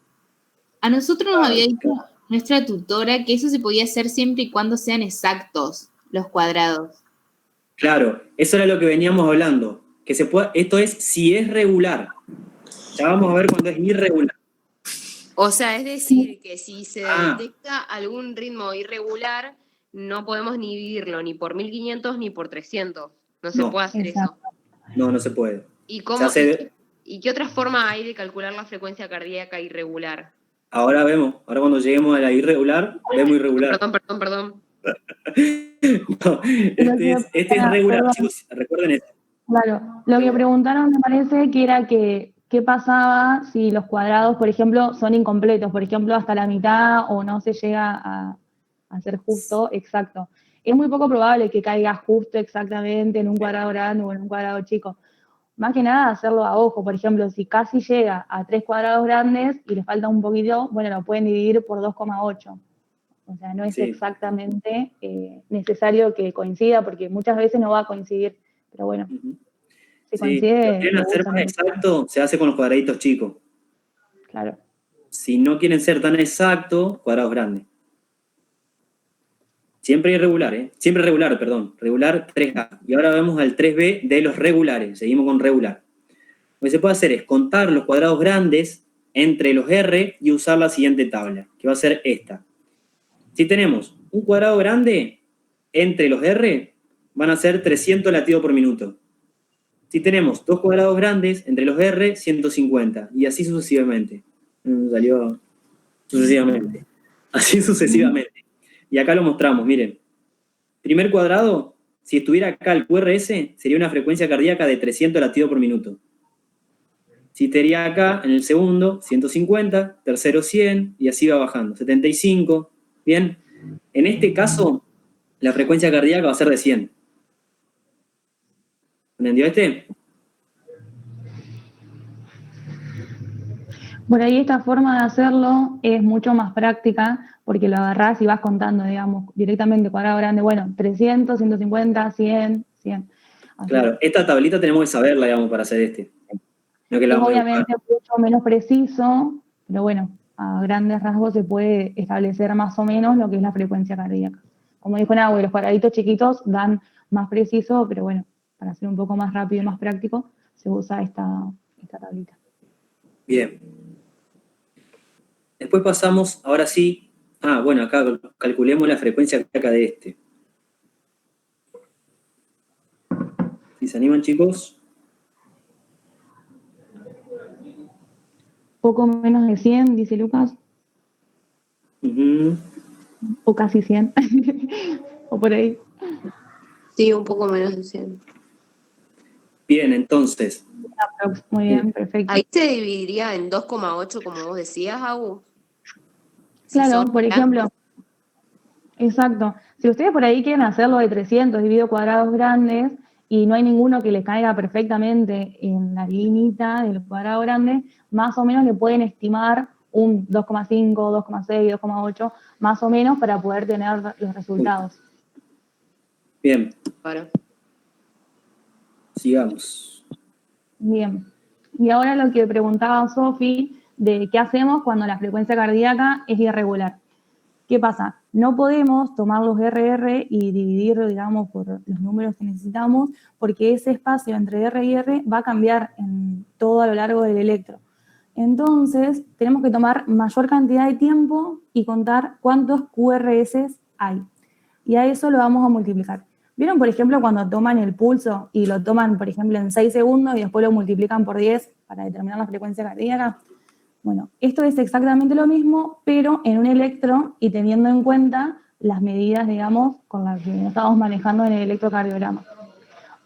A nosotros nos había dicho nuestra tutora que eso se podía hacer siempre y cuando sean exactos los cuadrados. Claro, eso era lo que veníamos hablando. Que se pueda, esto es si es regular. Ya vamos a ver cuando es irregular. O sea, es decir, que si se Ah. detecta algún ritmo irregular, no podemos ni dividirlo ni por 1500 ni por 300. No se No. puede hacer Exacto. eso. No se puede. ¿Y Se cómo, hace- y qué otra forma hay de calcular la frecuencia cardíaca irregular? Ahora vemos, ahora cuando lleguemos a la irregular, vemos irregular. Perdón. No, este es regular, Perdón. chicos, recuerden esto. Claro, lo que preguntaron me parece que era que qué pasaba si los cuadrados, por ejemplo, son incompletos, por ejemplo, hasta la mitad o no se llega a ser justo exacto. Es muy poco probable que caiga justo exactamente en un cuadrado grande o en un cuadrado chico. Más que nada hacerlo a ojo, por ejemplo, si casi llega a 3 cuadrados grandes y le falta un poquito, bueno, lo pueden dividir por 2,8. O sea, no es Sí. exactamente necesario que coincida, porque muchas veces no va a coincidir, pero bueno. Ujú. Si Sí, coincide, si quieren lo hacer usan. más exacto, se hace con los cuadraditos chicos. Claro. Si no quieren ser tan exactos, cuadrados grandes. Siempre irregular, ¿eh? Siempre regular, perdón. Regular 3A. Y ahora vemos al 3B de los regulares. Seguimos con regular. Lo que se puede hacer es contar los cuadrados grandes entre los R y usar la siguiente tabla, que va a ser esta. Si tenemos un cuadrado grande entre los R, van a ser 300 latidos por minuto. Si tenemos dos cuadrados grandes entre los R, 150. Y así sucesivamente. Salió sucesivamente. Así sucesivamente. Y acá lo mostramos, miren. Primer cuadrado, si estuviera acá el QRS, sería una frecuencia cardíaca de 300 latidos por minuto. Si estaría acá, en el segundo, 150, tercero 100, y así va bajando. 75, ¿bien? En este caso, la frecuencia cardíaca va a ser de 100. ¿Entendió este? Por ahí esta forma de hacerlo es mucho más práctica, porque lo agarrás y vas contando, digamos, directamente cuadrado grande, bueno, 300, 150, 100, 100. Así. Claro, esta tablita tenemos que saberla, digamos, para hacer este. No que la Es vamos a obviamente mucho menos preciso, pero bueno, a grandes rasgos se puede establecer más o menos lo que es la frecuencia cardíaca. Como dijo Nahue, los cuadraditos chiquitos dan más preciso, pero bueno, para hacer un poco más rápido y más práctico, se usa esta tablita. Bien. Después pasamos, ahora sí, Bueno, acá calculemos la frecuencia cardíaca de este. ¿Sí se animan, chicos? Poco menos de 100, dice Lucas, Ujú. o casi 100, o por ahí. Sí, un poco menos de 100. Bien, entonces, Muy bien, perfecto. Ahí se dividiría en 2,8, como vos decías, Agus. Si Claro, son por grandes. ejemplo, exacto. Si ustedes por ahí quieren hacerlo de 300 dividido cuadrados grandes y no hay ninguno que les caiga perfectamente en la limitita del cuadrado grande, más o menos le pueden estimar un 2,5, 2,6, 2,8, más o menos para poder tener los resultados. bien, Claro. sigamos. Bien. Y ahora lo que preguntaba Sofi de qué hacemos cuando la frecuencia cardíaca es irregular. ¿Qué pasa? No podemos tomar los RR y dividir, digamos, por los números que necesitamos, porque ese espacio entre R y R va a cambiar en todo a lo largo del electro. Entonces, tenemos que tomar mayor cantidad de tiempo y contar cuántos QRS hay. Y a eso lo vamos a multiplicar. ¿Vieron, por ejemplo, cuando toman el pulso y lo toman, por ejemplo, en 6 segundos y después lo multiplican por 10 para determinar la frecuencia cardíaca? Bueno, esto es exactamente lo mismo, pero en un electro y teniendo en cuenta las medidas, digamos, con las que estamos manejando en el electrocardiograma.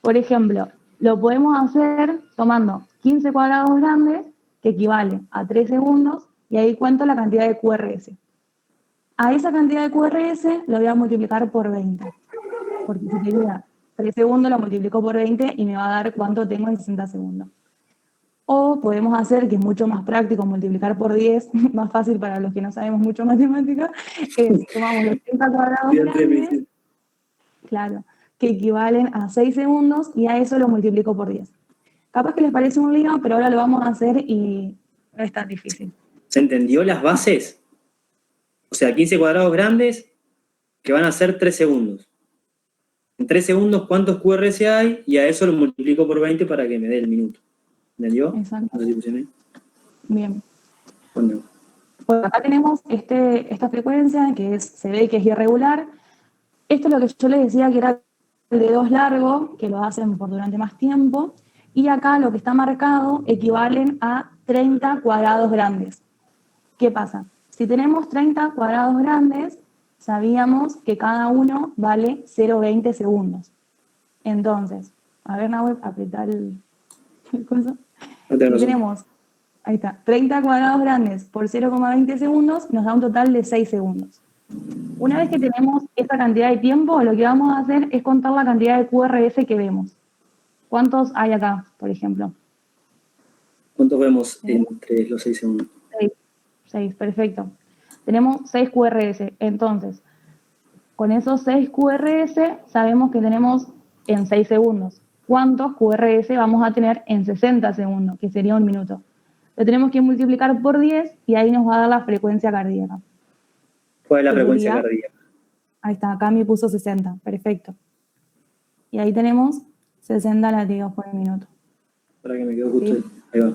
Por ejemplo, lo podemos hacer tomando 15 cuadrados grandes, que equivale a 3 segundos, y ahí cuento la cantidad de QRS. A esa cantidad de QRS lo voy a multiplicar por 20, porque si tenía 3 segundos lo multiplico por 20 y me va a dar cuánto tengo en 60 segundos. O podemos hacer, que es mucho más práctico, multiplicar por 10, más fácil para los que no sabemos mucho matemática, es tomamos los 30 cuadrados grandes, claro, que equivalen a 6 segundos, y a eso lo multiplico por 10. Capaz que les parece un lío, pero ahora lo vamos a hacer y no es tan difícil. ¿Se entendió las bases? O sea, 15 cuadrados grandes que van a ser 3 segundos. En 3 segundos, ¿cuántos QRS hay? Y a eso lo multiplico por 20 para que me dé el minuto. ¿Entendió? Exacto. No sé si funcioné. Bien. Bueno, Pues acá tenemos esta frecuencia que se ve que es irregular. Esto es lo que yo les decía que era el de 2 largo, que lo hacen por durante más tiempo. Y acá lo que está marcado equivalen a 30 cuadrados grandes. ¿Qué pasa? Si tenemos 30 cuadrados grandes, sabíamos que cada uno vale 0,20 segundos. Entonces, a ver, Nahuel, apretar el coso. no tengo Si razón. tenemos, ahí está, 30 cuadrados grandes por 0,20 segundos, nos da un total de 6 segundos. Una vez que tenemos esta cantidad de tiempo, lo que vamos a hacer es contar la cantidad de QRS que vemos. ¿Cuántos hay acá, por ejemplo? ¿Cuántos vemos entre los 6 segundos? 6, perfecto. Tenemos 6 QRS. Entonces, con esos 6 QRS sabemos que tenemos en 6 segundos. ¿Cuántos QRS vamos a tener en 60 segundos? Que sería un minuto. Lo tenemos que multiplicar por 10 y ahí nos va a dar la frecuencia cardíaca. ¿Cuál es la ¿Qué frecuencia sería? cardíaca? Ahí está, acá me puso 60, perfecto. Y ahí tenemos 60 latidos por minuto. Para que me quedó justo Sí. ahí. Ahí va.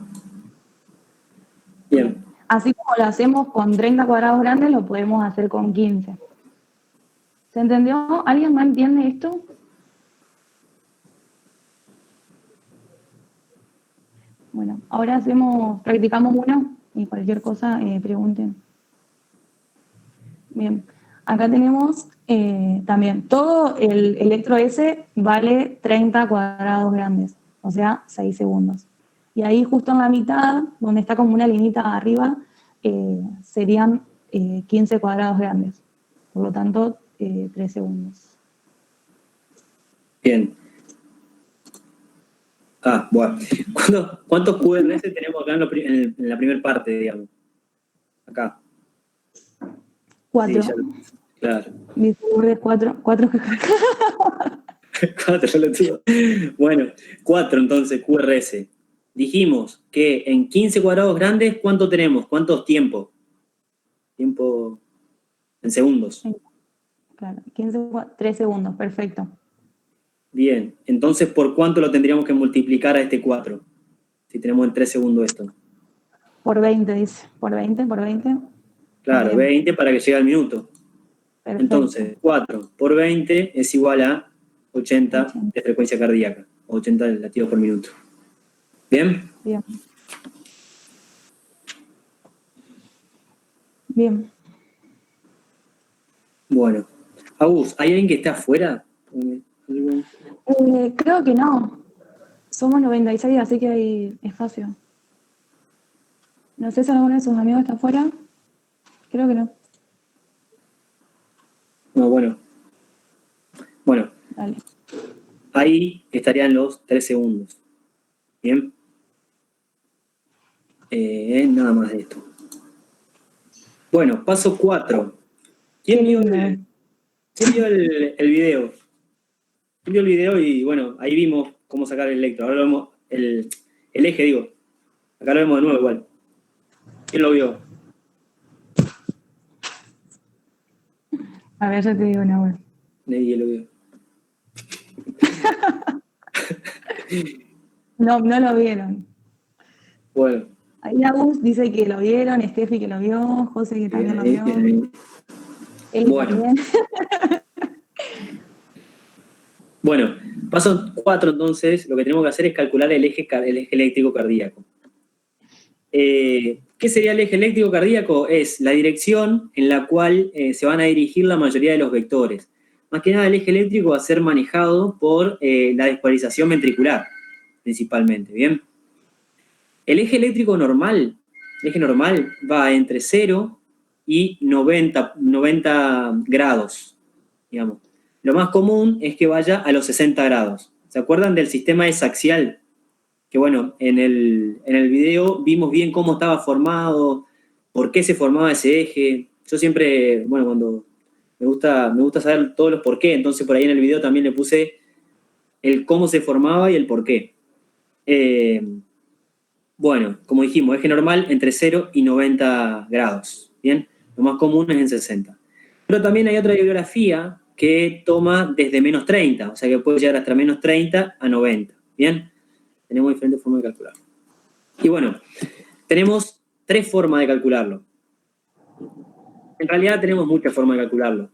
Bien. Así como lo hacemos con 30 cuadrados grandes, lo podemos hacer con 15. ¿Se entendió? ¿Alguien más entiende esto? Bueno, ahora practicamos uno y cualquier cosa pregunten. Bien, acá tenemos también, todo el electro S vale 30 cuadrados grandes, o sea, 6 segundos. Y ahí justo en la mitad, donde está como una linita arriba, serían 15 cuadrados grandes. Por lo tanto, 3 segundos. Bien. Bueno. ¿Cuántos QRS tenemos acá en la primera parte, digamos? Acá. 4. Sí, claro. Dice Lourdes 4. 4 que 4, yo lo tengo. Bueno, 4 entonces, QRS. Dijimos que en 15 cuadrados grandes, ¿cuánto tenemos? ¿Cuántos tiempos? Tiempo en segundos. Claro, 3 segundos, perfecto. Bien, entonces, ¿por cuánto lo tendríamos que multiplicar a este 4? Si tenemos en 3 segundos esto. Por 20, dice. Por 20, por 20. Claro, Bien. 20 para que llegue al minuto. Perfecto. Entonces, 4 por 20 es igual a 80 de frecuencia cardíaca, 80 latidos por minuto. ¿Bien? Bien. Bien. Bueno. Agus, ¿hay alguien que esté afuera? Creo que no. Somos 96, así que hay espacio. No sé si alguno de sus amigos está afuera. Creo que no. No, bueno. Bueno, Dale. ahí estarían los 3 segundos. ¿Bien? Nada más de esto. Bueno, paso 4. ¿Quién vio el video? ¿Quién vio el video? Y bueno, ahí vimos cómo sacar el electro. Ahora lo vemos, el eje, digo. Acá lo vemos de nuevo igual. ¿Quién lo vio? A ver, ya te digo una vez. Nadie lo vio. No, no lo vieron. Bueno. Ahí Agus dice que lo vieron, Steffi que lo vio, José que también lo vio. Él Bueno. también. Bueno, paso 4 entonces, lo que tenemos que hacer es calcular el eje eléctrico cardíaco. ¿Qué sería el eje eléctrico cardíaco? Es la dirección en la cual se van a dirigir la mayoría de los vectores. Más que nada el eje eléctrico va a ser manejado por la despolarización ventricular, principalmente, ¿bien? El eje eléctrico normal, va entre 0 y 90 grados, digamos. Lo más común es que vaya a los 60 grados. ¿Se acuerdan del sistema exaxial? Que bueno, en el video vimos bien cómo estaba formado, por qué se formaba ese eje. Yo siempre, bueno, cuando me gusta saber todos los por qué, entonces por ahí en el video también le puse el cómo se formaba y el por qué. Bueno, como dijimos, eje normal entre 0 y 90 grados, ¿bien? Lo más común es en 60. Pero también hay otra bibliografía que toma desde menos 30, o sea que puede llegar hasta menos 30 a 90, ¿bien? Tenemos diferentes formas de calcularlo. Y bueno, tenemos 3 formas de calcularlo. En realidad tenemos muchas formas de calcularlo.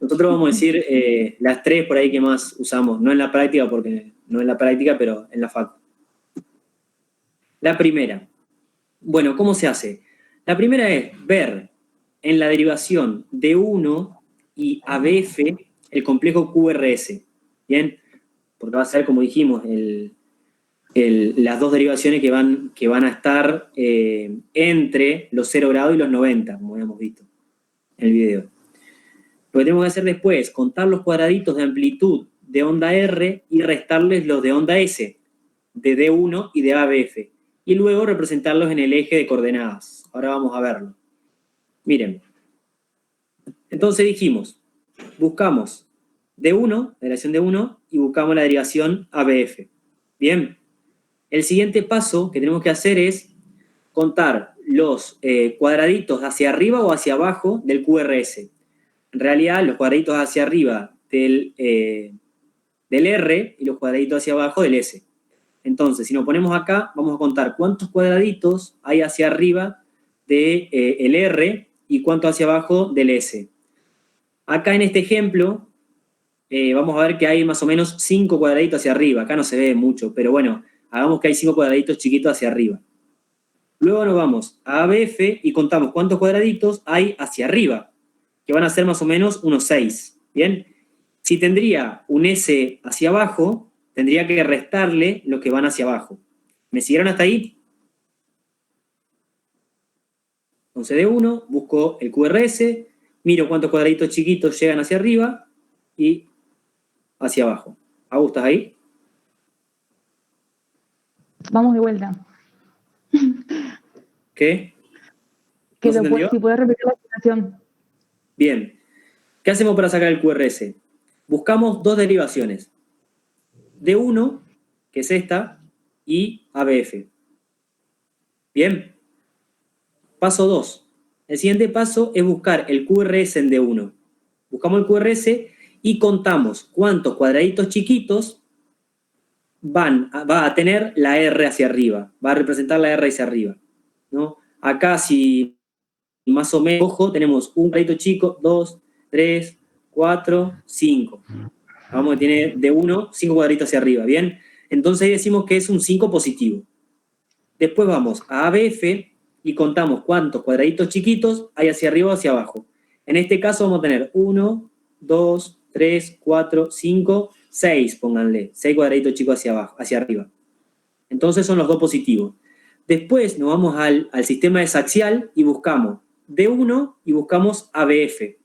Nosotros vamos a decir las 3 por ahí que más usamos, no en la práctica, porque no en la práctica, pero en la facu. La primera. Bueno, ¿cómo se hace? La primera es ver en la derivación de 1 y ABF el complejo QRS. ¿Bien? Porque va a ser, como dijimos, las dos derivaciones que van a estar entre los 0 grados y los 90, como habíamos visto en el video. Lo que tenemos que hacer después es contar los cuadraditos de amplitud de onda R y restarles los de onda S, de D1 y de ABF. Y luego representarlos en el eje de coordenadas. Ahora vamos a verlo. Miren. Entonces dijimos, buscamos D1, la derivación de 1, y buscamos la derivación ABF. Bien. El siguiente paso que tenemos que hacer es contar los cuadraditos hacia arriba o hacia abajo del QRS. En realidad, los cuadraditos hacia arriba del R y los cuadraditos hacia abajo del S. Entonces, si nos ponemos acá, vamos a contar cuántos cuadraditos hay hacia arriba del R y cuántos hacia abajo del S. Acá en este ejemplo, vamos a ver que hay más o menos 5 cuadraditos hacia arriba. Acá no se ve mucho, pero bueno, hagamos que hay 5 cuadraditos chiquitos hacia arriba. Luego nos vamos a ABF y contamos cuántos cuadraditos hay hacia arriba, que van a ser más o menos unos 6. ¿Bien? Si tendría un S hacia abajo, tendría que restarle los que van hacia abajo. ¿Me siguieron hasta ahí? Entonces de 1, busco el QRS, miro cuántos cuadraditos chiquitos llegan hacia arriba y hacia abajo. ¿Estás ahí? Vamos de vuelta. ¿Qué? Que ¿No se entendió? si puedes repetir la explicación. Bien. ¿Qué hacemos para sacar el QRS? Buscamos 2 derivaciones. D1, que es esta, y ABF. Bien. Paso 2. El siguiente paso es buscar el QRS en D1. Buscamos el QRS y contamos cuántos cuadraditos chiquitos va a tener la R hacia arriba. Va a representar la R hacia arriba, ¿no? Acá si y más o menos, ojo, tenemos un cuadradito chico, 2, 3, 4, 5. Vamos, que tiene de 1, 5 cuadraditos hacia arriba, ¿bien? Entonces ahí decimos que es un 5 positivo. Después vamos a ABF y contamos cuántos cuadraditos chiquitos hay hacia arriba o hacia abajo. En este caso vamos a tener 1, 2, 3, 4, 5, 6, pónganle. 6 cuadraditos chicos hacia abajo, hacia arriba. Entonces son los dos positivos. Después nos vamos al sistema desaxial y buscamos D1 y buscamos ABF.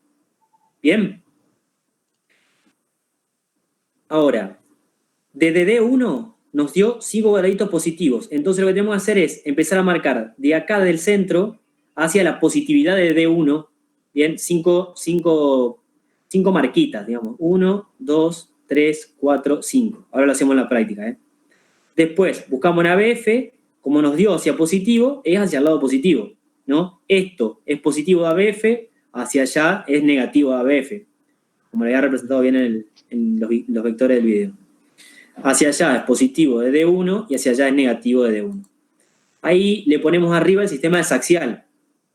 ¿Bien? Ahora, desde D1 nos dio 5 cuadraditos positivos. Entonces lo que tenemos que hacer es empezar a marcar de acá del centro hacia la positividad de D1. Bien, 5 marquitas, digamos. 1, 2, 3, 4, 5. Ahora lo hacemos en la práctica, ¿eh? Después buscamos en ABF, como nos dio hacia positivo, es hacia el lado positivo, ¿no? Esto es positivo de ABF, hacia allá es negativo de ABF, como lo había representado bien en los vectores del video. Hacia allá es positivo de D1 y hacia allá es negativo de D1. Ahí le ponemos arriba el sistema desaxial.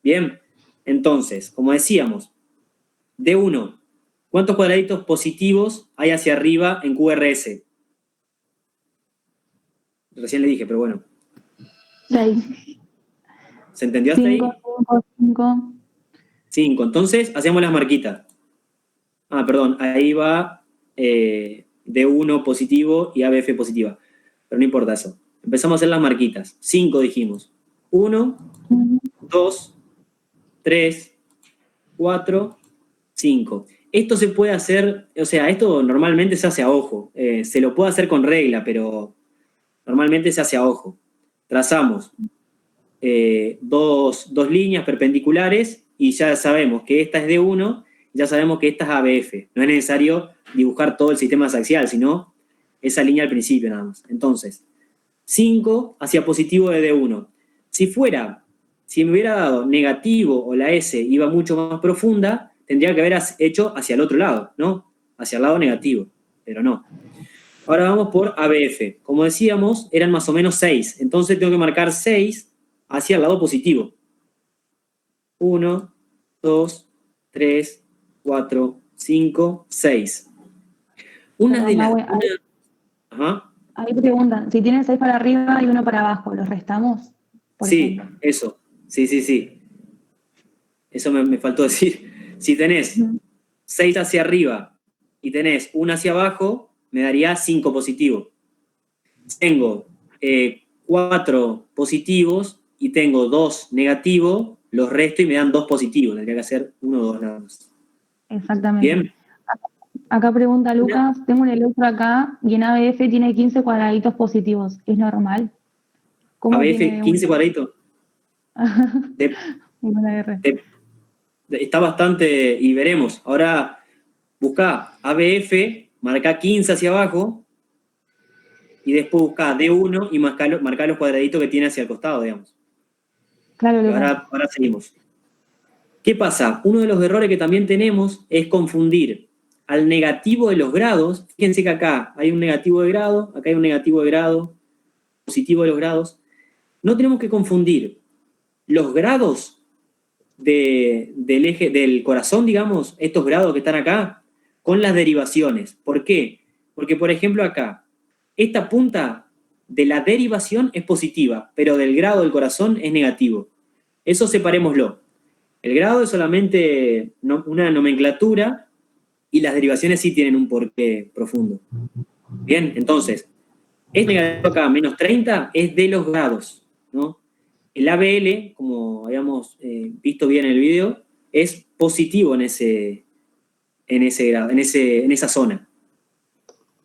Bien, entonces, como decíamos, D1, ¿cuántos cuadraditos positivos hay hacia arriba en QRS? Recién le dije, pero bueno. 6. ¿Se entendió hasta ahí? 5. 5. Entonces, hacemos las marquitas. Ah, perdón, ahí va D1 positivo y ABF positiva. Pero no importa eso. Empezamos a hacer las marquitas. 5 dijimos. 1, 2, 3, 4, 5. Esto se puede hacer, o sea, esto normalmente se hace a ojo. Se lo puede hacer con regla, pero normalmente se hace a ojo. Trazamos dos líneas perpendiculares y ya sabemos que esta es D1, ya sabemos que esta es ABF. No es necesario dibujar todo el sistema axial, sino esa línea al principio nada más. Entonces, 5 hacia positivo de D1. Si me hubiera dado negativo o la S iba mucho más profunda, tendría que haber hecho hacia el otro lado, ¿no? Hacia el lado negativo, pero no. Ahora vamos por ABF. Como decíamos, eran más o menos 6. Entonces tengo que marcar 6 hacia el lado positivo. 1, 2, 3, 4, 5, 6. Una de las... Ajá. Ahí preguntan, si tienen 6 para arriba y 1 para abajo, ¿los restamos? Sí, eso. Sí. Eso me faltó decir. Si tenés 6 hacia arriba y tenés 1 hacia abajo, me daría 5 positivo. Tengo 4 positivos y tengo 2 negativos, los resto y me dan 2 positivos. Tendría que hacer 1 o 2 nada más. Exactamente. Bien. Acá pregunta Lucas, tengo un electro acá y en ABF tiene 15 cuadraditos positivos. ¿Es normal? ABF 15 cuadraditos. Está bastante, y veremos. Ahora busca ABF, marca 15 hacia abajo y después busca D1 y marca los cuadraditos que tiene hacia el costado, digamos. Claro, ahora seguimos. ¿Qué pasa? Uno de los errores que también tenemos es confundir al negativo de los grados. Fíjense que acá hay un negativo de grado, acá hay un negativo de grado, positivo de los grados. No tenemos que confundir los grados del eje, del corazón, digamos, estos grados que están acá, con las derivaciones. ¿Por qué? Porque, por ejemplo, acá, esta punta de la derivación es positiva, pero del grado del corazón es negativo. Eso separémoslo. El grado es solamente una nomenclatura y las derivaciones sí tienen un porqué profundo. Bien, entonces, este negativo acá, menos 30, es de los grados, ¿no? El ABL, como habíamos visto bien en el video, es positivo en ese grado, en esa zona.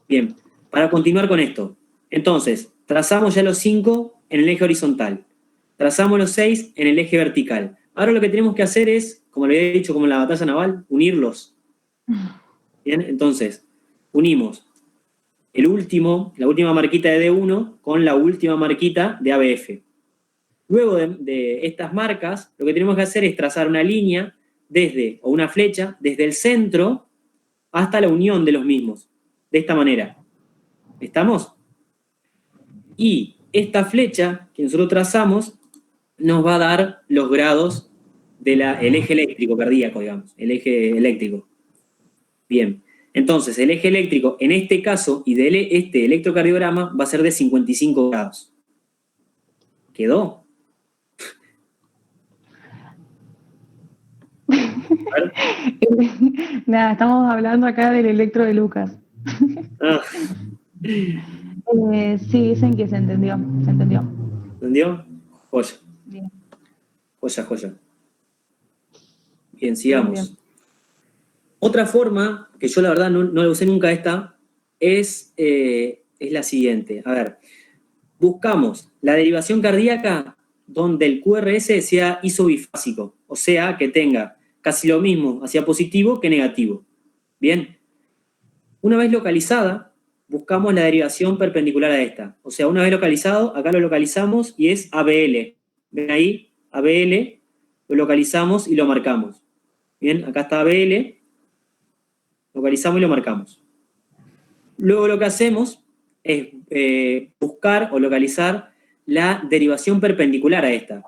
Bien, para continuar con esto. Entonces, trazamos ya los 5 en el eje horizontal. Trazamos los 6 en el eje vertical. Ahora lo que tenemos que hacer es, como le había dicho, como en la batalla naval, unirlos. Bien, entonces, unimos la última marquita de D1 con la última marquita de ABF. Luego de estas marcas, lo que tenemos que hacer es trazar una línea o una flecha desde el centro hasta la unión de los mismos. De esta manera. ¿Estamos? Y esta flecha que nosotros trazamos nos va a dar los grados el eje eléctrico cardíaco, digamos, el eje eléctrico. Bien, entonces el eje eléctrico en este caso y de este electrocardiograma va a ser de 55 grados. ¿Quedó? A ver. Nada, estamos hablando acá del electro de Lucas. Ah, Sí, dicen que se entendió, se entendió. ¿entendió? Joya, Bien, joya, joya. Bien, bien, sigamos. bien. Otra forma, que yo la verdad no la usé nunca esta, es la siguiente. A ver, buscamos la derivación cardíaca donde el QRS sea isobifásico, o sea, que tenga casi lo mismo hacia positivo que negativo. Bien, una vez localizada, buscamos la derivación perpendicular a esta. O sea, una vez localizado, acá lo localizamos y es ABL. Ven ahí, ABL, lo localizamos y lo marcamos. Bien, acá está ABL, localizamos y lo marcamos. Luego lo que hacemos es buscar o localizar la derivación perpendicular a esta,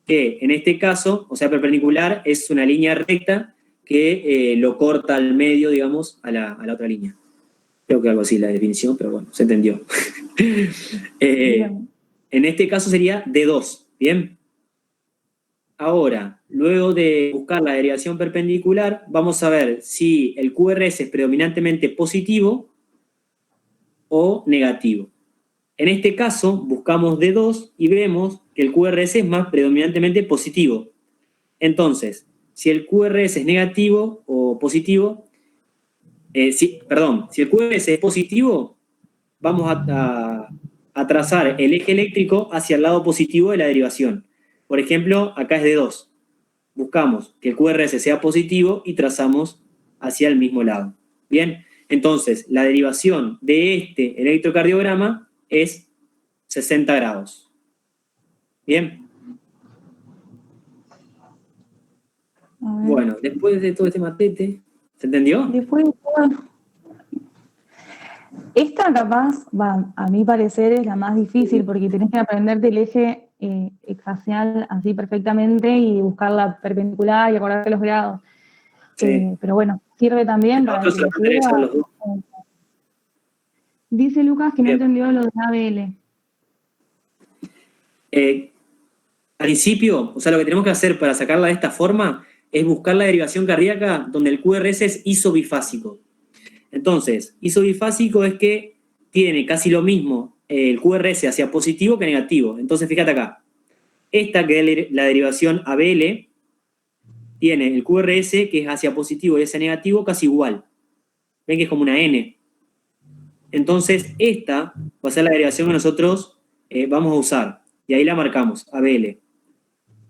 que en este caso, o sea, perpendicular es una línea recta que lo corta al medio, digamos, a la otra línea. Creo que algo así la definición, pero bueno, se entendió. Bien. En este caso sería D2, ¿bien? Ahora, luego de buscar la derivación perpendicular, vamos a ver si el QRS es predominantemente positivo o negativo. En este caso, buscamos D2 y vemos que el QRS es más predominantemente positivo. Entonces, si el QRS es negativo o positivo, si el QRS es positivo, vamos a trazar el eje eléctrico hacia el lado positivo de la derivación. Por ejemplo, acá es D2. Buscamos que el QRS sea positivo y trazamos hacia el mismo lado. Bien, entonces la derivación de este electrocardiograma es 60 grados. Bien. A ver. Bueno, después de todo este matete, ¿se entendió? Después, esta capaz, va, a mi parecer, es la más difícil porque tenés que aprenderte el eje exaxial así perfectamente y buscar la perpendicular y acordarte los grados. Sí. Pero bueno, sirve también para el Nosotros que le lo tenés sirva. a los dos. Dice Lucas que no Bien. entendió lo de ABL. Al principio, o sea, lo que tenemos que hacer para sacarla de esta forma es buscar la derivación cardíaca donde el QRS es isobifásico. Entonces, isobifásico es que tiene casi lo mismo el QRS hacia positivo que negativo. Entonces, fíjate acá. Esta, que es la derivación ABL, tiene el QRS que es hacia positivo y hacia negativo casi igual. Ven que es como una N. Entonces, esta va a ser la derivación que nosotros vamos a usar. Y ahí la marcamos, ABL.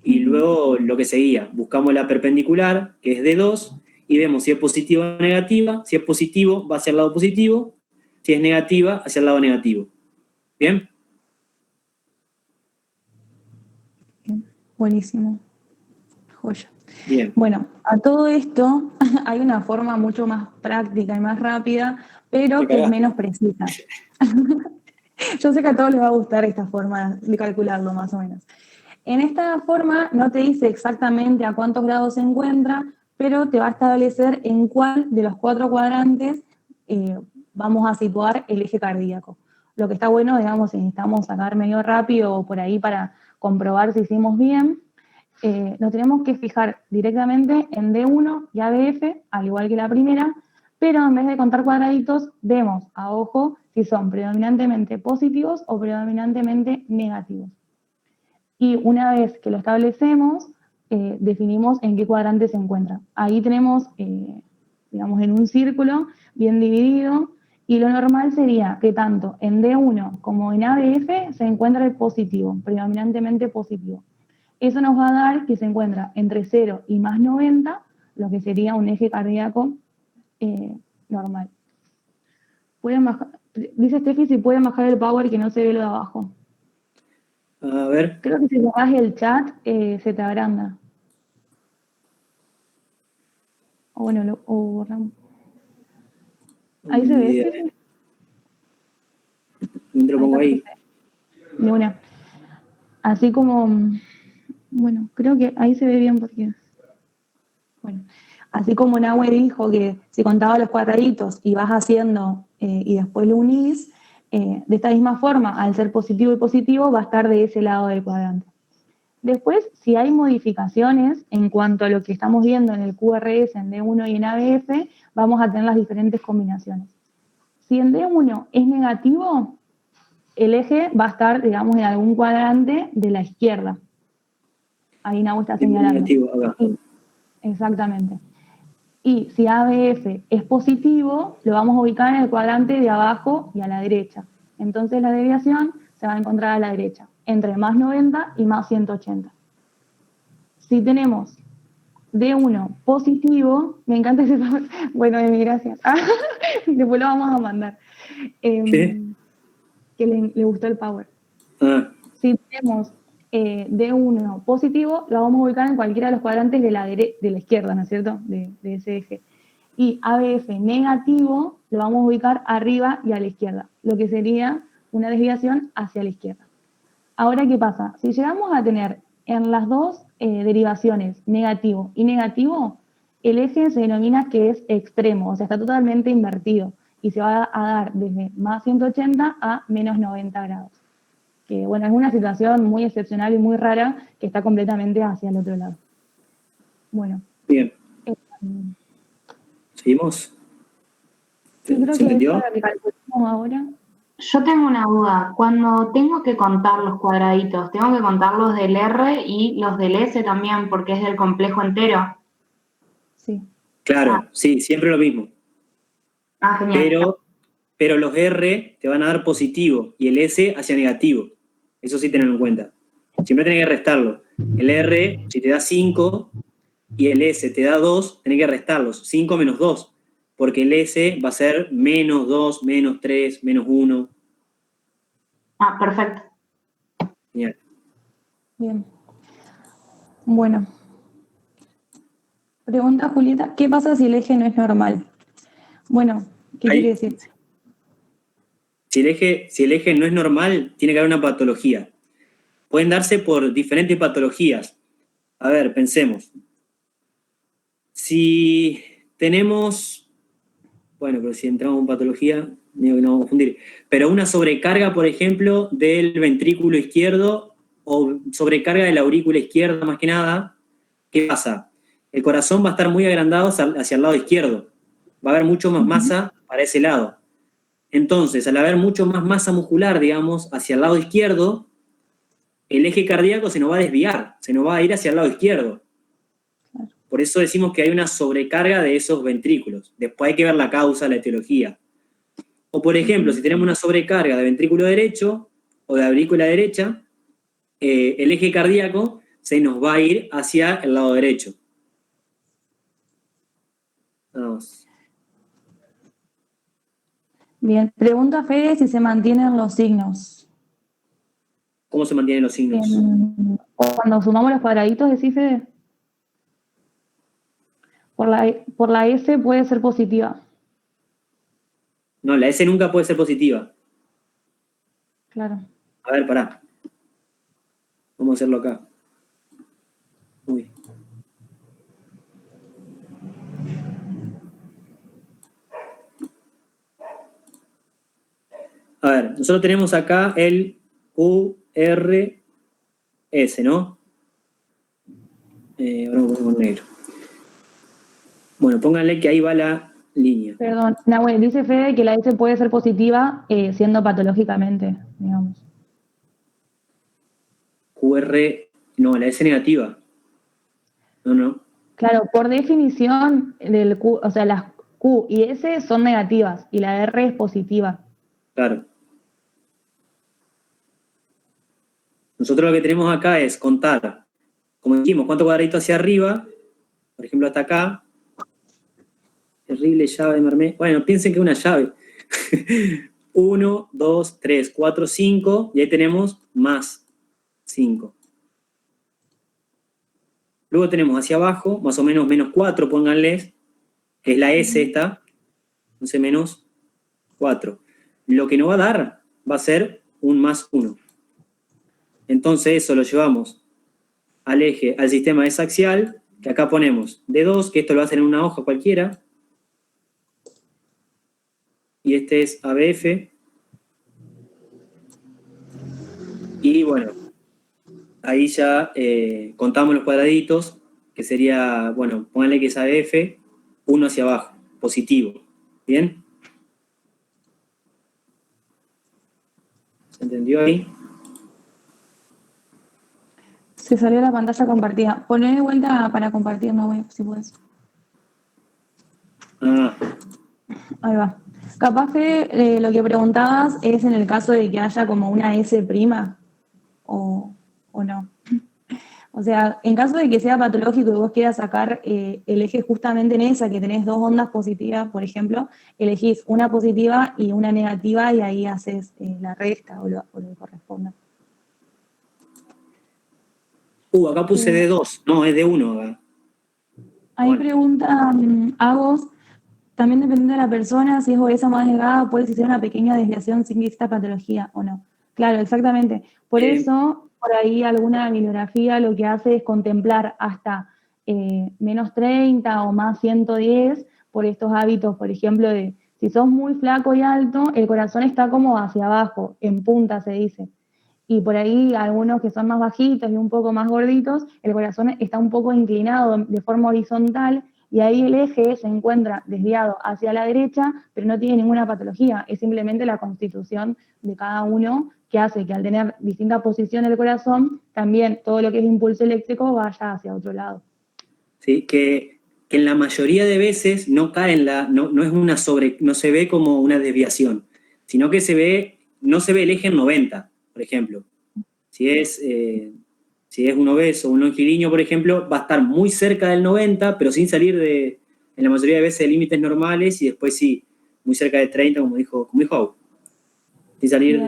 Y luego lo que seguía, buscamos la perpendicular, que es D2, y vemos si es positiva o negativa. Si es positivo, va hacia el lado positivo. Si es negativa, hacia el lado negativo. ¿Bien? Buenísimo. Joya. Bien. Bueno, a todo esto hay una forma mucho más práctica y más rápida, pero Te que es cagaste. menos precisa. Yo sé que a todos les va a gustar esta forma de calcularlo, más o menos. En esta forma no te dice exactamente a cuántos grados se encuentra, pero te va a establecer en cuál de los 4 cuadrantes vamos a situar el eje cardíaco. Lo que está bueno, digamos, si necesitamos sacar medio rápido o por ahí para comprobar si hicimos bien, nos tenemos que fijar directamente en D1 y ABF, al igual que la primera, pero en vez de contar cuadraditos, vemos a ojo si son predominantemente positivos o predominantemente negativos. Y una vez que lo establecemos, definimos en qué cuadrante se encuentra. Ahí tenemos, digamos, en un círculo bien dividido, y lo normal sería que tanto en D1 como en ABF se encuentre el positivo, predominantemente positivo. Eso nos va a dar que se encuentra entre 0 y más 90, lo que sería un eje cardíaco normal. Dice Steffi si pueden bajar el power que no se ve lo de abajo. A ver. Creo que si bajas el chat se te agranda. O bueno, o borramos. Ahí se ve, Steffi. Te lo pongo ahí. De una. Así como, bueno, creo que ahí se ve bien porque Bueno, así como Nahue dijo que si contaba los cuadraditos y vas haciendo y después lo unís, de esta misma forma, al ser positivo y positivo, va a estar de ese lado del cuadrante. Después, si hay modificaciones en cuanto a lo que estamos viendo en el QRS, en D1 y en ABF, vamos a tener las diferentes combinaciones. Si en D1 es negativo, el eje va a estar, digamos, en algún cuadrante de la izquierda. Ahí Nahue está señalando. Negativo, acá. Exactamente. Y si ABF es positivo, lo vamos a ubicar en el cuadrante de abajo y a la derecha. Entonces la desviación se va a encontrar a la derecha, entre más 90 y más 180. Si tenemos D1 positivo, me encanta ese... Bueno, Emi, gracias. Después lo vamos a mandar. ¿Qué? Que le gustó el power. Ah, Si tenemos D1 positivo, lo vamos a ubicar en cualquiera de los cuadrantes de la izquierda, ¿no es cierto? De ese eje. Y ABF negativo, lo vamos a ubicar arriba y a la izquierda, lo que sería una desviación hacia la izquierda. Ahora, ¿qué pasa? Si llegamos a tener en las dos derivaciones, negativo y negativo, el eje se denomina que es extremo, o sea, está totalmente invertido y se va a dar desde más 180 a menos 90 grados. Que bueno, es una situación muy excepcional y muy rara que está completamente hacia el otro lado. Bueno. bien. ¿Seguimos? Yo creo ¿Se que entendió? es para que calculemos ahora. Yo tengo una duda. Cuando tengo que contar los cuadraditos, ¿tengo que contar los del R y los del S también porque es del complejo entero? Sí. Claro, sí, siempre lo mismo. Ah, genial. Pero los R te van a dar positivo y el S hacia negativo. Eso sí tenerlo en cuenta. Siempre tenés que restarlo. El R, si te da 5 y el S te da 2, tenés que restarlos. 5 menos 2. Porque el S va a ser menos 2, menos 3, menos 1. Ah, perfecto. Genial. Bien. Bueno. Pregunta Julieta, ¿qué pasa si el eje no es normal? Bueno, ¿qué Ahí. quiere decir? Si el eje no es normal, tiene que haber una patología. Pueden darse por diferentes patologías. A ver, pensemos. Si tenemos, bueno, pero si entramos en patología, digo que no vamos a confundir, pero una sobrecarga, por ejemplo, del ventrículo izquierdo o sobrecarga de la aurícula izquierda más que nada, ¿qué pasa? El corazón va a estar muy agrandado hacia el lado izquierdo. Va a haber mucho más masa para ese lado. Entonces, al haber mucho más masa muscular, digamos, hacia el lado izquierdo, el eje cardíaco se nos va a desviar, se nos va a ir hacia el lado izquierdo. Por eso decimos que hay una sobrecarga de esos ventrículos. Después hay que ver la causa, la etiología. O, por ejemplo, si tenemos una sobrecarga de ventrículo derecho o de aurícula derecha, el eje cardíaco se nos va a ir hacia el lado derecho. Vamos. Bien, pregunta Fede si se mantienen los signos. ¿Cómo se mantienen los signos? Cuando sumamos los cuadraditos, ¿decís, Fede? Por la S puede ser positiva. No, la S nunca puede ser positiva. Claro. A ver, pará. Vamos a hacerlo acá. Uy. A ver, nosotros tenemos acá el QRS, ¿no? Ahora lo ponemos en negro. Bueno, pónganle que ahí va la línea. Perdón, Nahue, dice Fede que la S puede ser positiva siendo patológicamente, digamos. No, la S negativa. No. Claro, por definición, del Q, o sea, las Q y S son negativas y la R es positiva. Claro. Nosotros lo que tenemos acá es contar, como dijimos, cuántos cuadraditos hacia arriba, por ejemplo, hasta acá. Terrible llave de mermé. Bueno, piensen que es una llave. 1, 2, 3, 4, 5, y ahí tenemos más 5. Luego tenemos hacia abajo, más o menos menos 4, pónganles, que es la S esta, entonces menos 4. Lo que nos va a dar va a ser un más 1. Entonces eso lo llevamos al eje, al sistema desaxial, que acá ponemos D2, que esto lo hacen en una hoja cualquiera, y este es ABF, y bueno, ahí ya contamos los cuadraditos, que sería, bueno, pónganle que es ABF, 1 hacia abajo, positivo, ¿bien? ¿Se entendió ahí? Se salió la pantalla compartida. Poné de vuelta para compartir, no web, si puedes. Ah, Ahí va. Capaz que lo que preguntabas es en el caso de que haya como una S' o no. O sea, en caso de que sea patológico y vos quieras sacar el eje justamente en esa, que tenés dos ondas positivas, por ejemplo, elegís una positiva y una negativa y ahí haces la resta o lo que corresponda. acá puse D2, no, es D1 acá. Ahí Bueno. pregunta a vos, también dependiendo de la persona, si es obesa o más delgada, puede existir una pequeña desviación sin que exista patología o no. Claro, exactamente. Por eso, por ahí alguna bibliografía lo que hace es contemplar hasta menos 30 o más 110 por estos hábitos, por ejemplo, de si sos muy flaco y alto, el corazón está como hacia abajo, en punta se dice. Y por ahí algunos que son más bajitos y un poco más gorditos, el corazón está un poco inclinado de forma horizontal y ahí el eje se encuentra desviado hacia la derecha, pero no tiene ninguna patología, es simplemente la constitución de cada uno que hace que al tener distinta posición del corazón, también todo lo que es impulso eléctrico vaya hacia otro lado. ¿Sí? Que en la mayoría de veces no cae en no es una no se ve como una desviación, sino que no se ve el eje en 90, por ejemplo. Si es un obeso o un longilíneo, por ejemplo, va a estar muy cerca del 90, pero sin salir en la mayoría de veces, de límites normales, y después sí, muy cerca de 30, como dijo Au. Sin salir,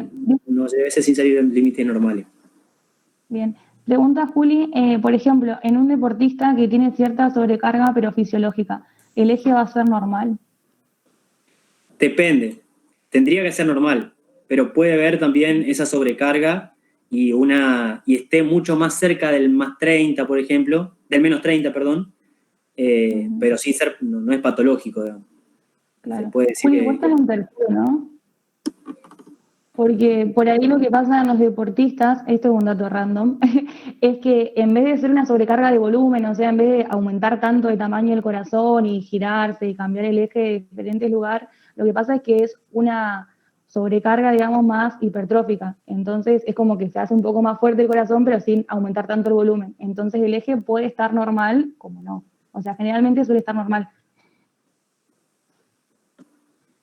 no, a veces sin salir de límites normales. Bien. Pregunta Juli, por ejemplo, en un deportista que tiene cierta sobrecarga pero fisiológica, ¿el eje va a ser normal? Depende. Tendría que ser normal, pero puede haber también esa sobrecarga y esté mucho más cerca del más 30, por ejemplo, del menos 30, perdón, pero sin ser, no es patológico, digamos. Claro. Se puede decir Juli, vos estás en tercero, ¿no? Porque por ahí lo que pasa en los deportistas, esto es un dato random, es que en vez de ser una sobrecarga de volumen, o sea, en vez de aumentar tanto el tamaño del corazón y girarse y cambiar el eje de diferentes lugares, lo que pasa es que es una sobrecarga, digamos, más hipertrófica. Entonces es como que se hace un poco más fuerte el corazón, pero sin aumentar tanto el volumen. Entonces el eje puede estar normal, como no. O sea, generalmente suele estar normal.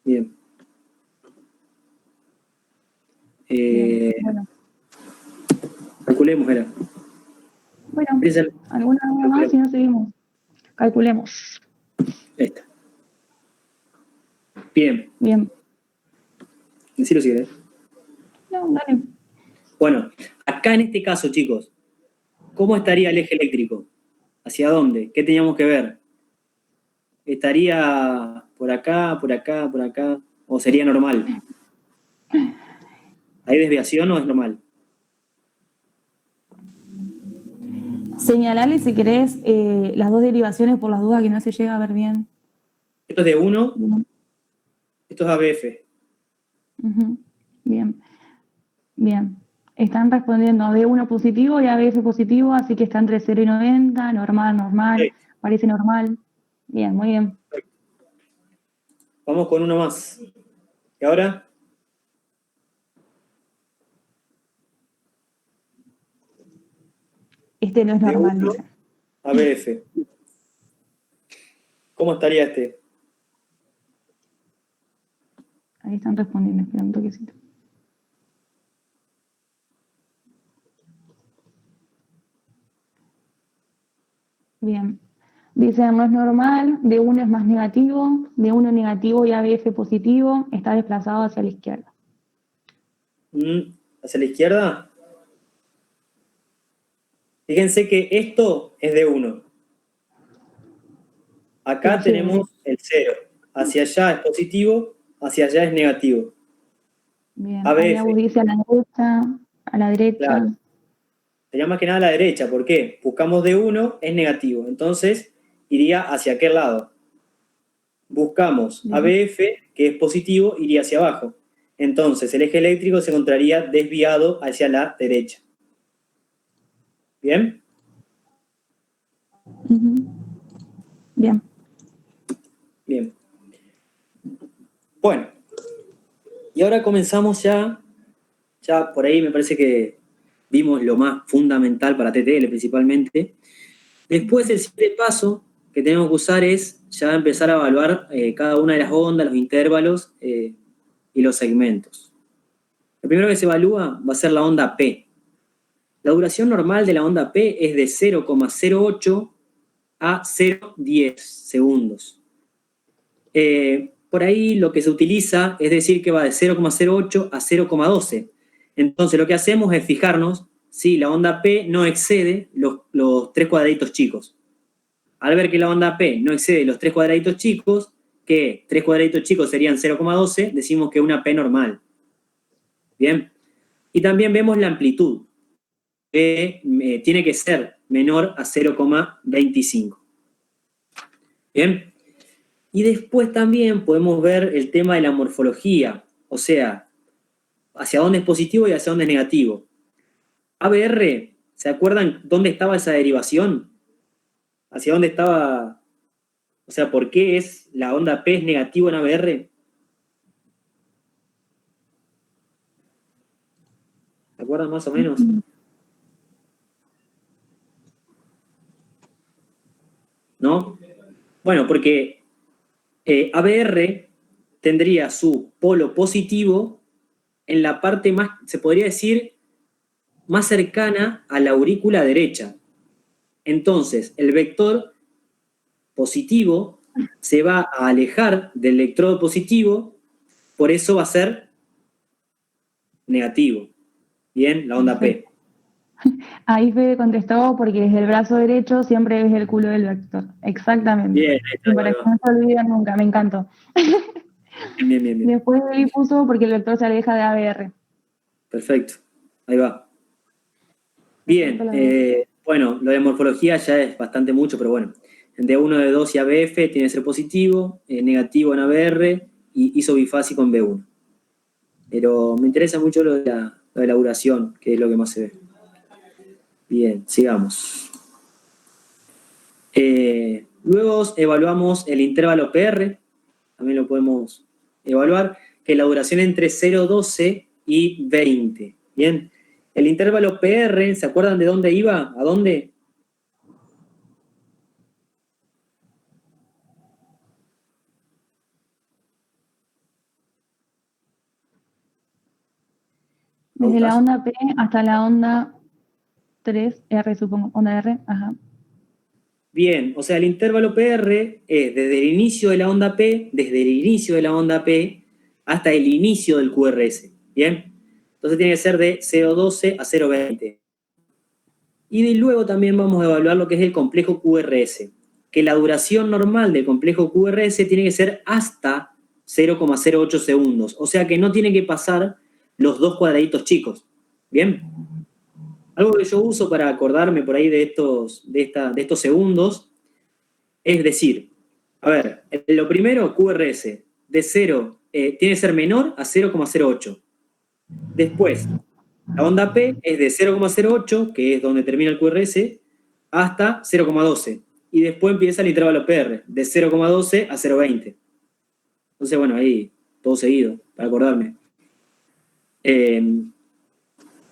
Bien. Bueno. Calculemos, era. Bueno, ¿alguna duda más? Si no, seguimos. Calculemos. Esta. Bien. Bien. Decilo si querés. No, dale. Bueno, acá en este caso, chicos, ¿cómo estaría el eje eléctrico? ¿Hacia dónde? ¿Qué teníamos que ver? ¿Estaría por acá, por acá, por acá? ¿O sería normal? ¿Hay desviación o es normal? Señalale si querés las dos derivaciones por las dudas que no se llega a ver bien. Esto es de 1, esto es ABF. Bien. Bien. Están respondiendo D1 positivo y ABF positivo, así que está entre 0 y 90, normal, Sí. parece normal. Bien, muy bien. Vamos con uno más. ¿Y ahora? Este no es normal, dice. ABF. ¿Cómo estaría este? Ahí están respondiendo, espera un toquecito. Bien. Dice, no es normal, D1 es más negativo, D1 negativo y ABF positivo, está desplazado hacia la izquierda. ¿Hacia la izquierda? Fíjense que esto es de 1. Acá tenemos el 0. Hacia allá es positivo, hacia allá es negativo. Bien, ABF. ahí Agus dice a la derecha. Claro. Sería más que nada a la derecha. ¿Por qué? Buscamos D1, es negativo. Entonces, iría hacia aquel lado. Buscamos Bien. ABF, que es positivo, iría hacia abajo. Entonces, el eje eléctrico se encontraría desviado hacia la derecha. ¿Bien? Ujú. Bien. Bien. Bueno. Y ahora comenzamos ya por ahí me parece que vimos lo más fundamental para TTL principalmente. Después el siguiente paso que tenemos que usar es ya empezar a evaluar cada una de las ondas, los intervalos y los segmentos. Lo primero que se evalúa va a ser la onda P. La duración normal de la onda P es de 0,08 a 0,10 segundos. Por ahí lo que se utiliza es decir que va de 0,08 a 0,12. Entonces lo que hacemos es fijarnos si la onda P no excede los 3 cuadraditos chicos. Al ver que la onda P no excede los 3 cuadraditos chicos, que 3 cuadraditos chicos serían 0,12, decimos que es una P normal. Bien. Y también vemos la amplitud, que tiene que ser menor a 0,25. Bien. Y después también podemos ver el tema de la morfología, o sea, hacia dónde es positivo y hacia dónde es negativo. ABR, ¿se acuerdan dónde estaba esa derivación? ¿Hacia dónde estaba? O sea, ¿por qué es la onda P es negativo en ABR? ¿Se acuerdan más o menos? ¿No? Bueno, porque ABR tendría su polo positivo en la parte más, se podría decir, más cercana a la aurícula derecha. Entonces, el vector positivo se va a alejar del electrodo positivo, por eso va a ser negativo. Bien, la onda P. Ahí Fede contestó porque desde el brazo derecho siempre ves el culo del vector. Exactamente. Bien, ahí está, Y para que no se olviden nunca, me encantó. bien, bien, bien. Después ahí puso porque el vector se aleja de ABR. Perfecto, ahí va. Bien, bueno, lo de morfología ya es bastante mucho, pero bueno. En D1, D2 y ABF tiene que ser positivo, negativo en ABR y isobifásico en B1. Pero me interesa mucho lo de la duración, que es lo que más se ve. Bien, sigamos. Luego evaluamos el intervalo PR, también lo podemos evaluar, que es la duración entre 0,12 y 20. Bien, el intervalo PR, ¿se acuerdan de dónde iba? ¿A dónde? Desde la onda P hasta la onda 3R, supongo. Onda R, ajá. Bien, o sea, el intervalo PR es desde el inicio de la onda P, hasta el inicio del QRS. Bien, entonces tiene que ser de 0,12 a 0,20. Y luego también vamos a evaluar lo que es el complejo QRS, que la duración normal del complejo QRS tiene que ser hasta 0,08 segundos, o sea que no tiene que pasar los 2 cuadraditos chicos. Bien. Algo que yo uso para acordarme por ahí de estos segundos, es decir, a ver, lo primero, QRS, de 0, tiene que ser menor a 0,08. Después, la onda P es de 0,08, que es donde termina el QRS, hasta 0,12. Y después empieza el intervalo PR, de 0,12 a 0,20. Entonces, bueno, ahí, todo seguido, para acordarme.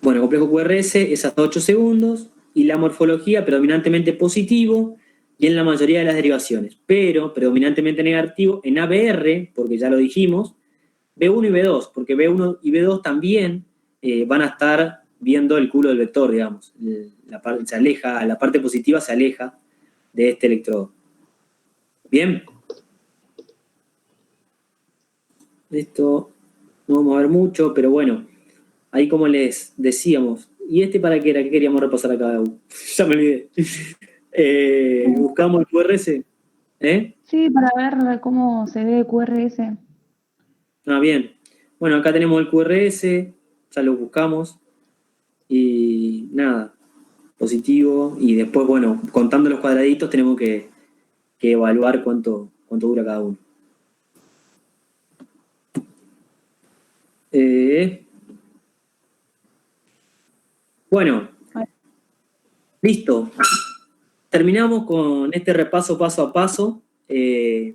Bueno, el complejo QRS es hasta 8 segundos y la morfología predominantemente positivo y en la mayoría de las derivaciones, pero predominantemente negativo en ABR, porque ya lo dijimos, B1 y B2, porque B1 y B2 también van a estar viendo el culo del vector, digamos. La parte positiva se aleja de este electrodo. Bien. Esto no vamos a ver mucho, pero bueno. Ahí como les decíamos, ¿y este para qué era? ¿Qué queríamos repasar acá? Ya me olvidé. Buscamos el QRS. Sí, para ver cómo se ve QRS. Ah, bien. Bueno, acá tenemos el QRS, ya lo buscamos. Y nada, positivo, y después, bueno, contando los cuadraditos tenemos que evaluar cuánto dura cada uno. Bueno, listo. Terminamos con este repaso paso a paso. ¿Qué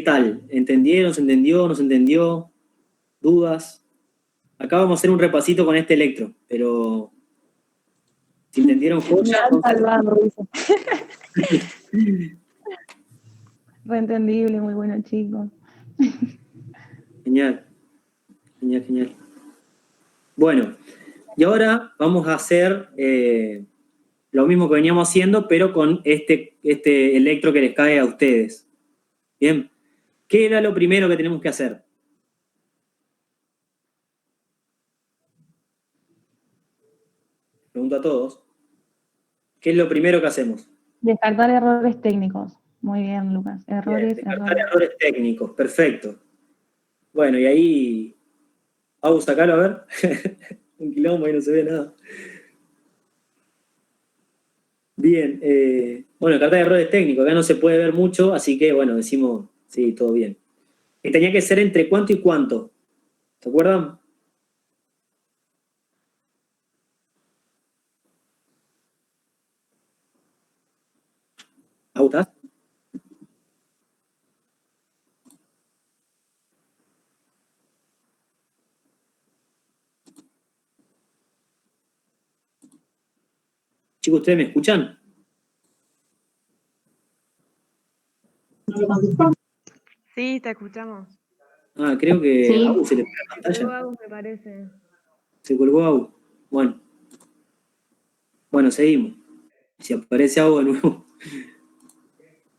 tal? ¿Entendieron? ¿Se entendió? ¿No se entendió? ¿Dudas? Acá vamos a hacer un repasito con este electro, pero si entendieron Me joya, han entonces... salvado, dice. Reentendible, muy bueno, chicos. Genial, genial, genial. Bueno, y ahora vamos a hacer lo mismo que veníamos haciendo, pero con este electro que les cae a ustedes. Bien, ¿qué era lo primero que tenemos que hacer? Pregunto a todos. ¿Qué es lo primero que hacemos? Descartar errores técnicos. Muy bien, Lucas. Bien, Errores, descartar errores. errores técnicos, perfecto. Bueno, y ahí, vamos a sacarlo a ver. Un quilombo y no se ve nada. Bien, bueno, descartar errores técnicos, acá no se puede ver mucho, así que bueno, decimos, sí, todo bien. Que tenía que ser entre cuánto y cuánto. ¿Se acuerdan? ¿Autas? Chicos, ¿ustedes me escuchan? Sí, te escuchamos. Ah, creo que Sí. a Agus se le fue la Se colgó pantalla. Agus, me parece. Se colgó Agus. Bueno, seguimos. Si aparece Agus de nuevo.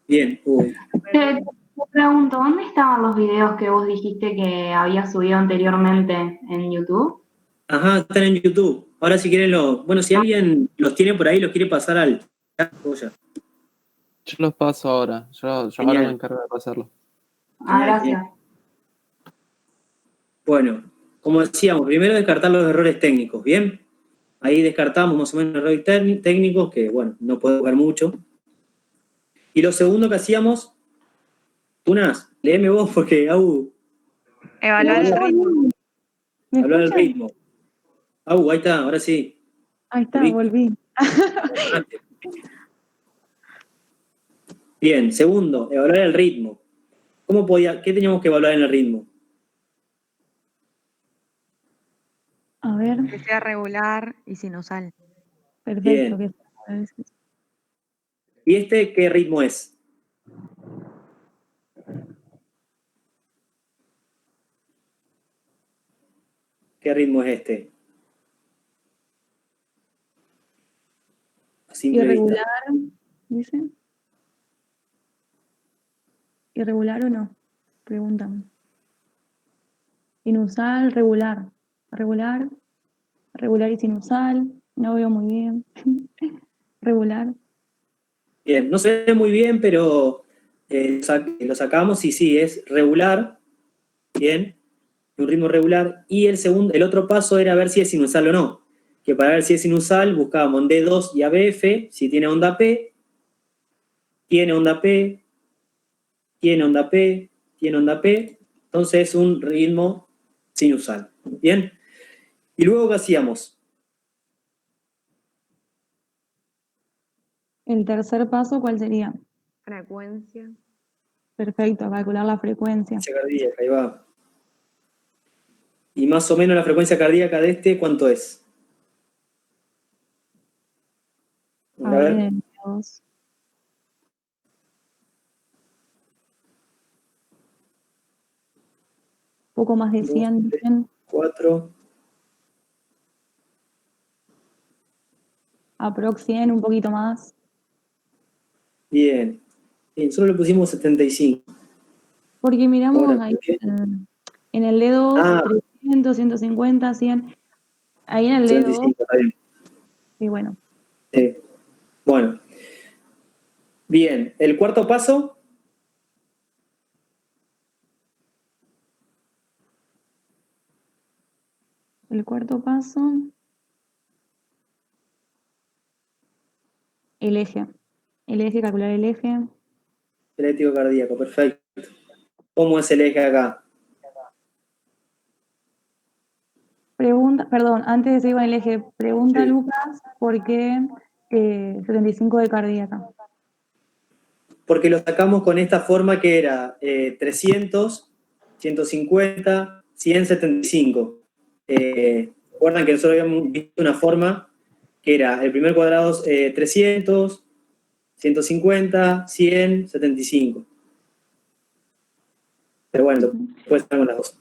Bien, uy. Te pregunto, ¿dónde estaban los videos que vos dijiste que había subido anteriormente en YouTube? Ajá, están en YouTube. Ahora si quieren bueno, si alguien los tiene por ahí, los quiere pasar al chat, joya. Yo los paso ahora. Yo ahora Genial. me encargo de pasarlo. Ah, Genial, gracias. genial. Bueno, como decíamos, primero descartar los errores técnicos, ¿bien? Ahí descartamos más o menos errores técnicos, que bueno, no puedo jugar mucho. Y lo segundo que hacíamos, Tunas, léeme vos porque Evaluar el ritmo. ¿Me hablar del escuchan? ritmo. Ahí está, ahora sí. Ahí está, volví. Bien, segundo, evaluar el ritmo. ¿Qué teníamos que evaluar en el ritmo? A ver, Que sea regular y sinusal. perfecto. Bien. ¿Y este qué ritmo es? ¿Qué ritmo es este? A simple vista. Irregular, dice. ¿Irregular o no? Preguntan. Sinusal, regular. Regular, regular y sinusal. No veo muy bien. Regular. Bien, no se ve muy bien, pero lo sacamos y sí, es regular. Bien, un ritmo regular. Y el otro paso era ver si es sinusal o no. Que para ver si es sinusal buscábamos en D2 y ABF, si tiene onda P, tiene onda P, tiene onda P, tiene onda P. Entonces es un ritmo sinusal. Bien. Y luego, ¿qué hacíamos? El tercer paso, ¿cuál sería? Frecuencia. Perfecto, calcular la frecuencia. Frecuencia cardíaca, ahí va. Y más o menos la frecuencia cardíaca de este, ¿cuánto es? A ver, en el 2. Poco más de 100, dicen. 4. Aprox 100, un poquito más. Bien. Bien, solo le pusimos 75. Porque miramos Ahora, ahí bien. en el dedo Ah. 300, 150, 100. Ahí en el dedo. 75, está bien. Y bueno. Bueno. Bien, el cuarto paso. El cuarto paso. El eje. Calcular el eje. Eléctrico cardíaco, perfecto. ¿Cómo es el eje acá? Pregunta, perdón, antes de seguir con el eje, pregunta Sí. Lucas, ¿por qué 75 de cardíaca? Porque lo sacamos con esta forma que era 300, 150, 100, 75. Recuerdan que nosotros habíamos visto una forma que era el primer cuadrado 300, 150, 100, 75. Pero bueno, después estamos las dos.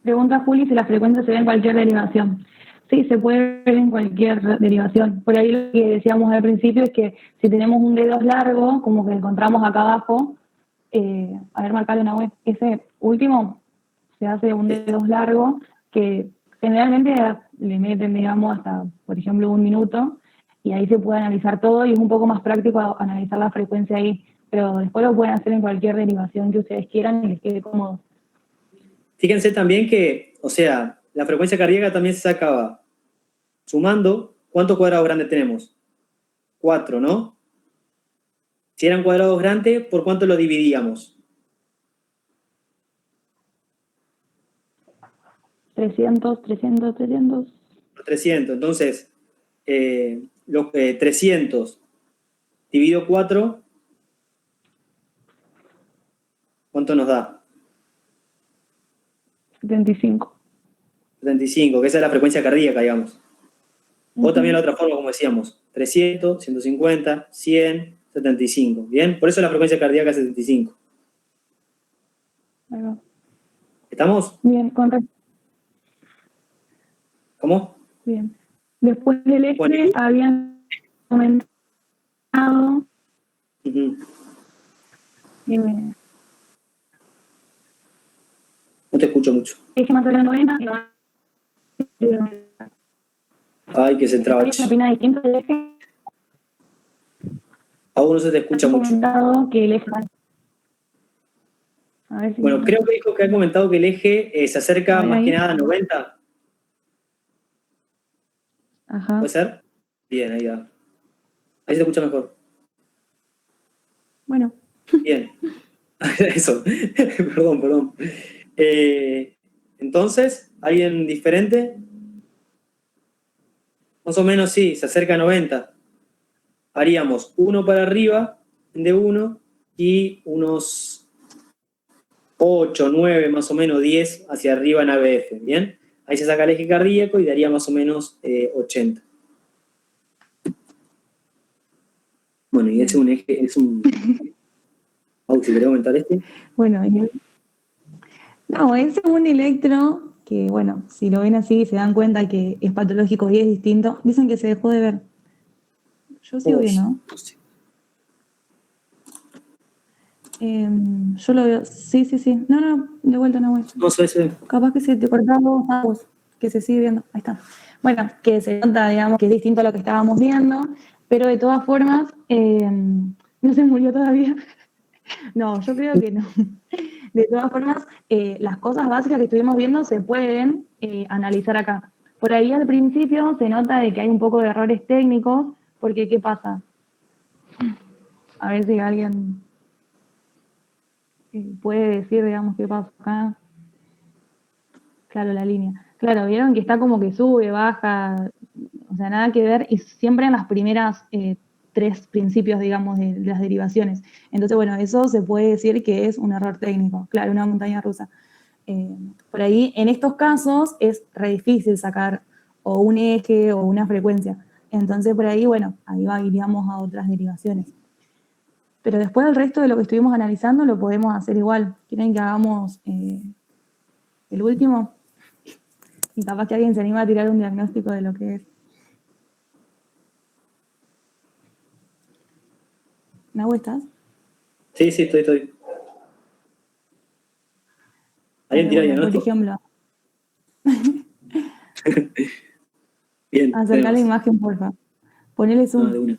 Pregunta Juli si la frecuencia se ve en cualquier derivación. Sí, se puede ver en cualquier derivación. Por ahí lo que decíamos al principio es que si tenemos un D2 largo, como que encontramos acá abajo, a ver, marcarle una web, ese último se hace un D2 largo que generalmente le meten, digamos, hasta, por ejemplo, 1 minuto, y ahí se puede analizar todo y es un poco más práctico analizar la frecuencia ahí, pero después lo pueden hacer en cualquier derivación que ustedes quieran y les quede cómodo. Fíjense también que, o sea, la frecuencia cardíaca también se sacaba sumando, ¿cuántos cuadrados grandes tenemos? 4, ¿no? Si eran cuadrados grandes, ¿por cuánto lo dividíamos? 300. Por 300. Entonces, 300 dividido 4, ¿cuánto nos da? 75. 75, que esa es la frecuencia cardíaca, digamos. O también la otra forma, como decíamos, 300, 150, 100, 75. ¿Bien? Por eso la frecuencia cardíaca es 75. Ahí va. ¿Estamos? Bien, ¿Cómo? bien. Después del eje Bueno. habían comentado Ujú. eh, No te escucho mucho. eje más de 90. Ay, que se traba. ¿Hay una opinión distinta del eje? Aún no se te escucha Han mucho. comentado que el eje... A ver si... Bueno, creo que dijo que ha comentado que el eje se acerca más que nada a 90. Ajá. ¿Puede ser? Bien, ahí va. Ahí se te escucha mejor. Bueno. Bien. Eso. Perdón. Entonces, ¿alguien diferente? Más o menos sí, se acerca a 90. Haríamos 1 para arriba de 1 y unos 8, 9, más o menos 10 hacia arriba en ABF. ¿Bien? Ahí se saca el eje cardíaco y daría más o menos 80. Bueno, y ese es un eje, es un... si quería comentar este. Bueno, no, es un electro que, bueno, si lo ven así se dan cuenta que es patológico y es distinto. Dicen que se dejó de ver. Yo sigo viendo. Yo lo veo. Sí. No, de vuelta. No sé. Capaz que se te cortaba vos, que se sigue viendo. Ahí está. Bueno, que se nota, digamos, que es distinto a lo que estábamos viendo, pero de todas formas, no se murió todavía. No, yo creo que no. De todas formas, las cosas básicas que estuvimos viendo se pueden analizar acá. Por ahí al principio se nota de que hay un poco de errores técnicos, porque ¿qué pasa? A ver si alguien puede decir, digamos, qué pasa acá. Claro, la línea. Claro, vieron que está como que sube, baja, o sea, nada que ver, y siempre en las primeras 3 principios, digamos, de las derivaciones. Entonces, bueno, eso se puede decir que es un error técnico, claro, una montaña rusa. Por ahí, en estos casos, es re difícil sacar o un eje o una frecuencia. Entonces, por ahí, bueno, ahí iríamos a otras derivaciones. Pero después el resto de lo que estuvimos analizando lo podemos hacer igual. ¿Quieren que hagamos el último? Y capaz que alguien se anima a tirar un diagnóstico de lo que es. ¿Nahu, estás? Sí, estoy. ¿Alguien tira diagnóstico? Por ejemplo. Bien. Acercar la imagen, porfa. Ponele zoom. De una.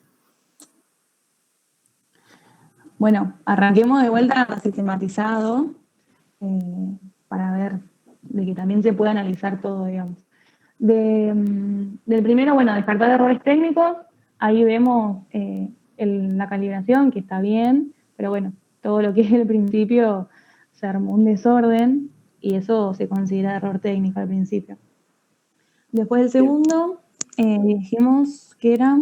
Bueno, arranquemos de vuelta sistematizado para ver de que también se puede analizar todo, digamos. Del primero, bueno, descartar errores técnicos. ahí vemos la calibración, que está bien, pero bueno, todo lo que es el principio se armó un desorden y eso se considera error técnico al principio. Después del segundo, dijimos que era...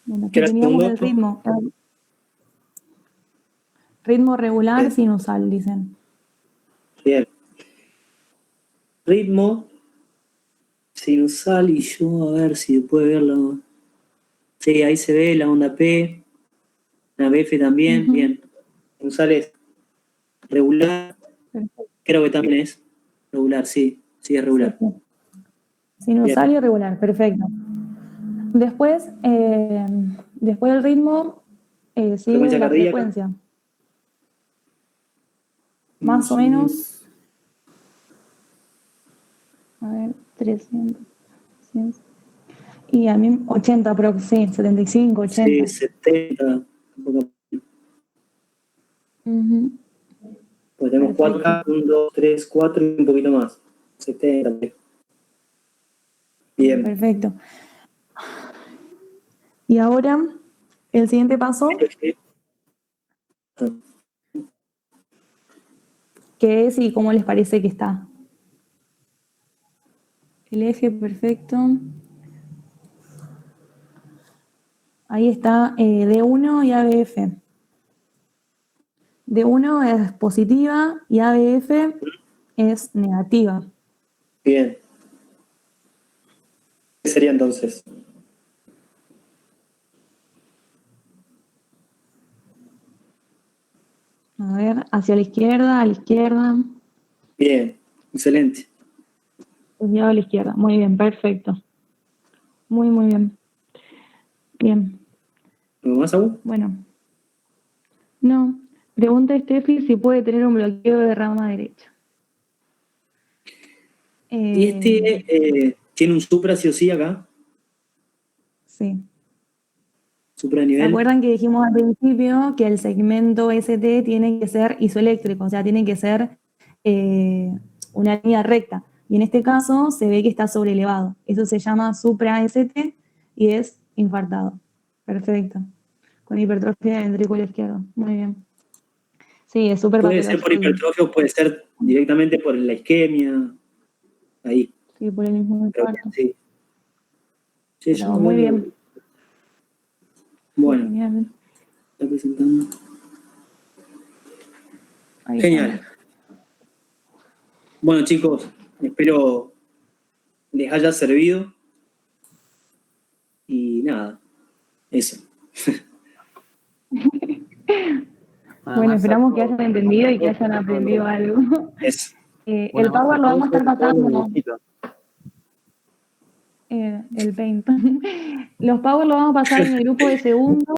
Bueno, ¿Qué que era el teníamos segundo? el ritmo. Ritmo regular sinusal, dicen. Bien. Ritmo sinusal y yo a ver si puede verlo. Sí, ahí se ve la onda P, la BF también, Ujú. bien. Sinusal es regular, Perfecto. creo que también es regular, sí, es regular. Sí, sí. Sinusal y regular, perfecto. Después, después del ritmo, sigue Frecuencia la cardíaca. frecuencia. Más o menos, a ver, 300, 100. Y a mí 80, pero sí, 75, 80. Sí, 70. Ujú. Pues tenemos 4 Perfecto. acá, 1, 2, 3, 4 y un poquito más. 70. Bien. Perfecto. Y ahora, el siguiente paso, que es y cómo les parece que está. El eje, perfecto. Ahí está D1 y ABF. D1 es positiva y ABF es negativa. Bien. ¿Qué sería entonces? A ver, hacia la izquierda, a la izquierda, Bien, excelente. desviado a la izquierda. Muy bien, perfecto. Muy, muy bien. Bien, ¿Algo más, Agu? bueno. No, pregunta Steffi si puede tener un bloqueo de rama derecha. Y tiene un supra sí o sí acá, Sí. supra de ¿Se nivel. acuerdan que dijimos al principio que el segmento ST tiene que ser isoeléctrico? O sea, tiene que ser una línea recta. Y en este caso se ve que está sobrelevado. Eso se llama supra ST y es infartado. Perfecto. Con hipertrofia del ventrículo izquierdo. Muy bien. Sí, es súper Puede ser por patológico. hipertrofia o puede ser directamente por la isquemia. Ahí. Sí, por el mismo Creo infarto. que sí. Sí, Pero yo muy bueno. bien. Bueno, Genial. está presentando. Ahí Genial. estamos. Bueno, chicos, espero les haya servido. Y nada, eso. Bueno, esperamos que hayan entendido y que hayan aprendido algo. Eso. El Power lo vamos a estar pasando. El Paint. Los Power lo vamos a pasar en el grupo de segundo.